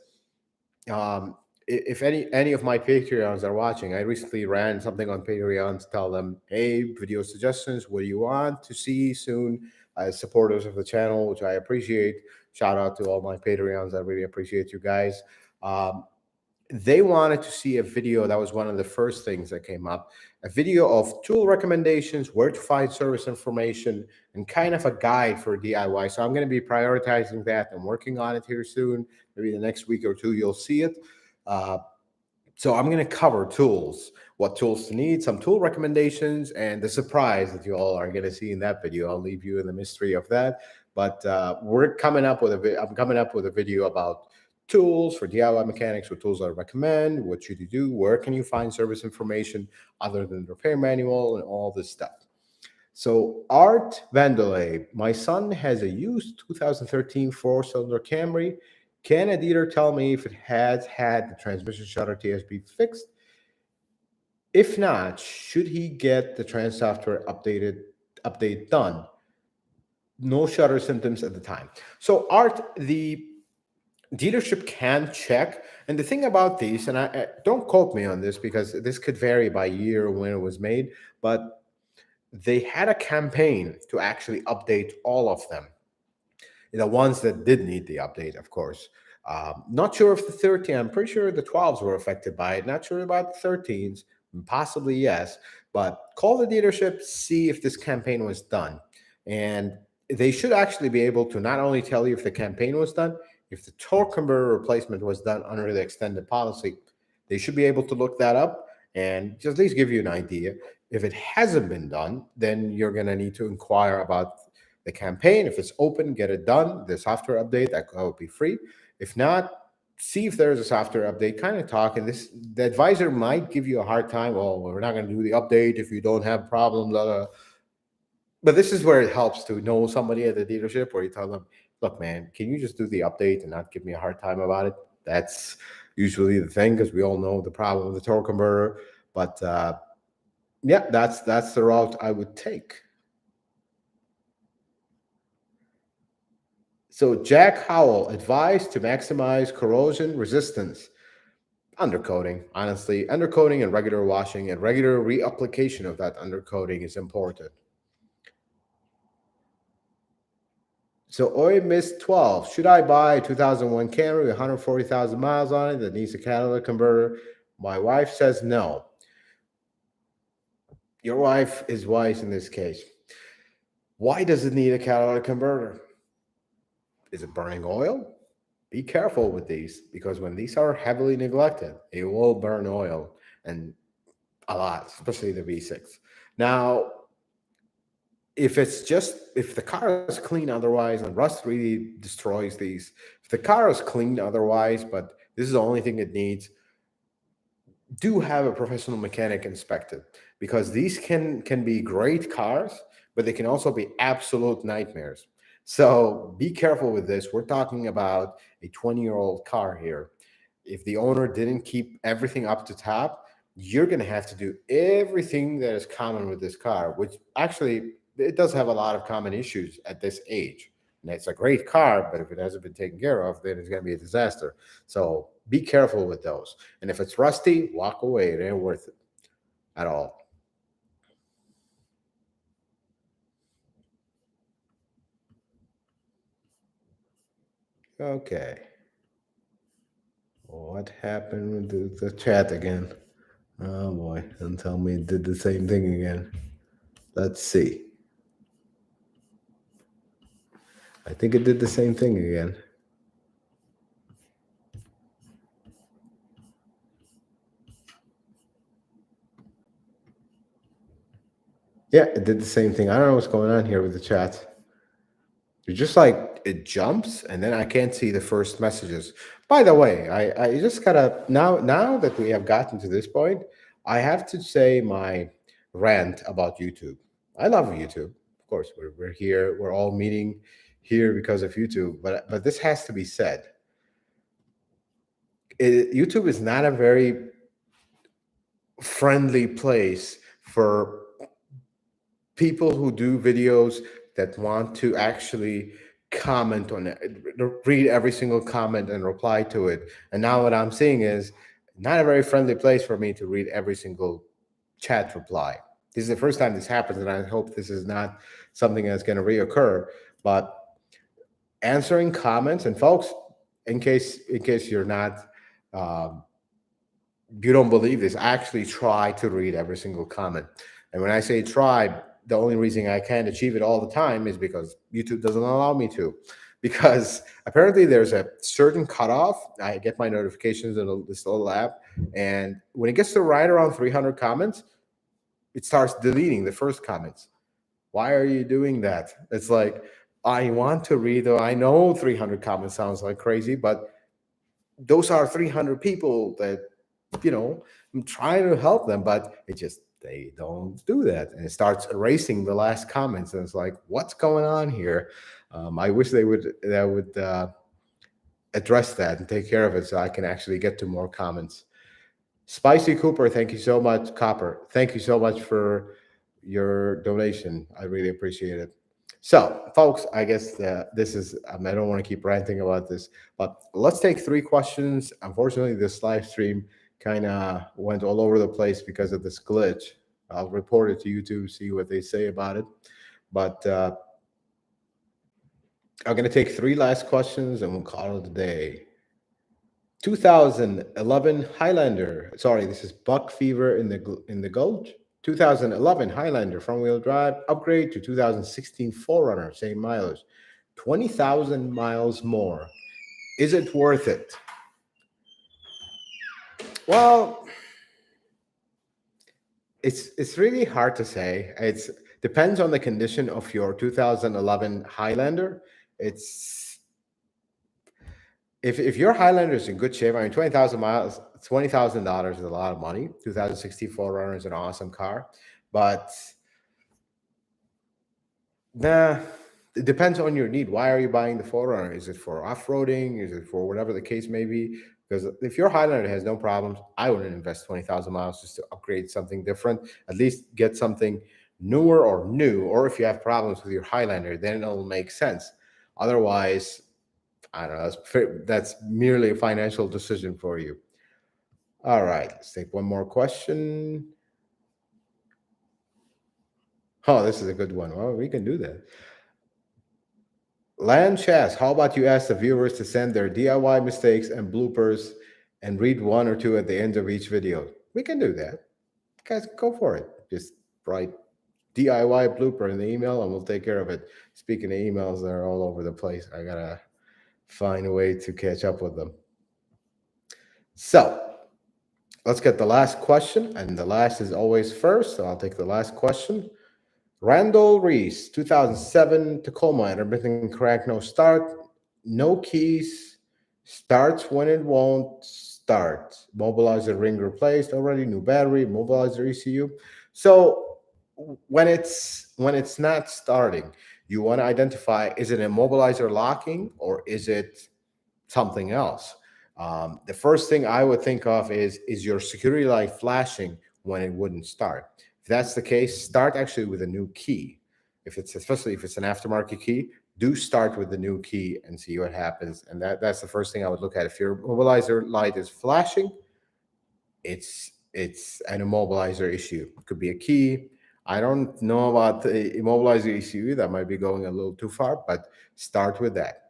Um, if any of my Patreons are watching, I recently ran something on Patreon to tell them, hey, video suggestions, what do you want to see soon? As supporters of the channel, which I appreciate. Shout out to all my Patreons. I really appreciate you guys. They wanted to see a video. That was one of the first things that came up, a video of tool recommendations, where to find service information, and kind of a guide for DIY. So I'm going to be prioritizing that and working on it here soon. Maybe the next week or two, you'll see it. So I'm going to cover tools, what tools to need, some tool recommendations, and the surprise that you all are going to see in that video. I'll leave you in the mystery of that. But we're coming up with I'm coming up with a video about tools for DIY mechanics, what tools I recommend, what should you do, where can you find service information other than the repair manual, and all this stuff. So Art Vandelay, my son has a used 2013 four-cylinder Camry. Can a dealer tell me if it has had the transmission shutter TSB fixed? If not, should he get the trans software update done? No shutter symptoms at the time. So Art, the dealership can check. And the thing about these, and I don't quote me on this because this could vary by year when it was made, but they had a campaign to actually update all of them. The ones that did need the update, of course. Not sure if the 13, I'm pretty sure the 12s were affected by it. Not sure about the 13s, possibly yes. But call the dealership, see if this campaign was done. And they should actually be able to not only tell you if the campaign was done, if the torque converter replacement was done under the extended policy. They should be able to look that up and just at least give you an idea. If it hasn't been done, then you're going to need to inquire about the campaign. If it's open, get it done. The software update, that will be free. If not, see if there's a software update, kind of talk. And the advisor might give you a hard time. Well, we're not going to do the update if you don't have problems. Blah, blah. But this is where it helps to know somebody at the dealership where you tell them, look, man, can you just do the update and not give me a hard time about it? That's usually the thing, because we all know the problem with the torque converter. But yeah, that's the route I would take. So Jack Howell advised to maximize corrosion resistance. Undercoating, honestly, undercoating and regular washing and regular reapplication of that undercoating is important. So Oi Miss 12, should I buy a 2001 Camry with 140,000 miles on it that needs a catalytic converter? My wife says no. Your wife is wise in this case. Why does it need a catalytic converter? Is it burning oil? Be careful with these, because when these are heavily neglected, it will burn oil, and a lot, especially the V6. Now, if the car is clean otherwise, and rust really destroys these, if the car is clean otherwise, but this is the only thing it needs, do have a professional mechanic inspect it, because these can be great cars, but they can also be absolute nightmares. So be careful with this. We're talking about a 20-year-old car here. If the owner didn't keep everything up to top, you're going to have to do everything that is common with this car, which actually it does have a lot of common issues at this age. And it's a great car, but if it hasn't been taken care of, then it's going to be a disaster. So be careful with those. And if it's rusty, walk away. It ain't worth it at all. Okay. What happened with the chat again? Oh boy, don't tell me it did the same thing again. Let's see. I think it did the same thing again. Yeah, it did the same thing. I don't know what's going on here with the chat. It's just like it jumps, and then I can't see the first messages. By the way, I just gotta now that we have gotten to this point, I have to say my rant about YouTube. I love YouTube. Of course, we're here. We're all meeting here because of YouTube. But this has to be said. YouTube is not a very friendly place for people who do videos that want to actually comment on it, read every single comment and reply to it. And now what I'm seeing is not a very friendly place for me to read every single chat reply. This is the first time this happens, and I hope this is not something that's going to reoccur. But answering comments, and folks, in case you're not you don't believe this, I actually try to read every single comment. And when I say try, the only reason I can't achieve it all the time is because YouTube doesn't allow me to. Because apparently there's a certain cutoff. I get my notifications in this little app, and when it gets to right around 300 comments, it starts deleting the first comments. Why are you doing that? It's like, I want to read, though. I know 300 comments sounds like crazy, but those are 300 people that, I'm trying to help them, but they don't do that. And it starts erasing the last comments. And it's like, what's going on here? I wish they would address that and take care of it so I can actually get to more comments. Spicy Cooper, thank you so much. Copper, thank you so much for your donation. I really appreciate it. So, folks, I guess this is, I don't want to keep ranting about this, but let's take 3 questions. Unfortunately, this live stream kind of went all over the place because of this glitch. I'll report it to YouTube, see what they say about it. But I'm going to take 3 last questions and we'll call it a day. 2011 Highlander. Sorry, this is Buck Fever in the Gulch. 2011 Highlander front-wheel drive upgrade to 2016 4Runner, same mileage, 20,000 miles more. Is it worth it? Well, it's really hard to say. It depends on the condition of your 2011 Highlander. It's if your Highlander is in good shape, I mean, 20,000 miles, $20,000 is a lot of money. 2064 Runner is an awesome car, but nah, it depends on your need. Why are you buying the 4Runner? Is it for off-roading? Is it for whatever the case may be? Because if your Highlander has no problems, I wouldn't invest 20,000 miles just to upgrade something different. At least get something newer or new. Or if you have problems with your Highlander, then it'll make sense. Otherwise, I don't know. That's merely a financial decision for you. All right, let's take one more question. Oh, this is a good one. Well, we can do that. Land Chess, how about you ask the viewers to send their DIY mistakes and bloopers and read one or two at the end of each video? We can do that. Guys, go for it. Just write DIY blooper in the email and we'll take care of it. Speaking of emails, they're all over the place. I gotta find a way to catch up with them. So let's get the last question, and the last is always first, so I'll take the last question. Randall Reese, 2007 Tacoma, intermittent crack, no start, no keys, starts when it won't start. Mobilizer ring replaced already, new battery, mobilizer ECU. So when it's not starting, you want to identify, is it immobilizer locking or is it something else? The first thing I would think of is your security light flashing when it wouldn't start? If that's the case, start actually with a new key. Especially if it's an aftermarket key, do start with the new key and see what happens. And that's the first thing I would look at. If your immobilizer light is flashing, it's an immobilizer issue. It could be a key. I don't know about the immobilizer ECU. That might be going a little too far, but start with that.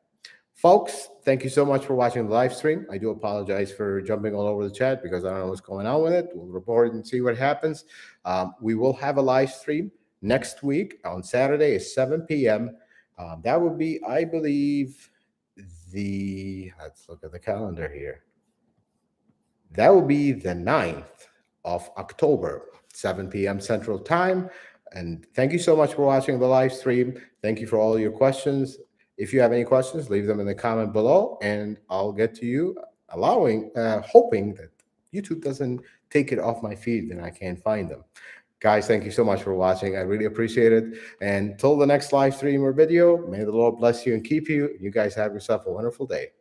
Folks, thank you so much for watching the live stream. I do apologize for jumping all over the chat because I don't know what's going on with it. We'll report and see what happens. We will have a live stream next week on Saturday at 7 p.m. That would be, I believe, let's look at the calendar here. That will be the 9th of October, 7 p.m. Central Time. And thank you so much for watching the live stream. Thank you for all your questions. If you have any questions, leave them in the comment below, and I'll get to you, hoping that YouTube doesn't take it off my feed and I can't find them. Guys, thank you so much for watching. I really appreciate it. And till the next live stream or video, may the Lord bless you and keep you. You guys have yourself a wonderful day.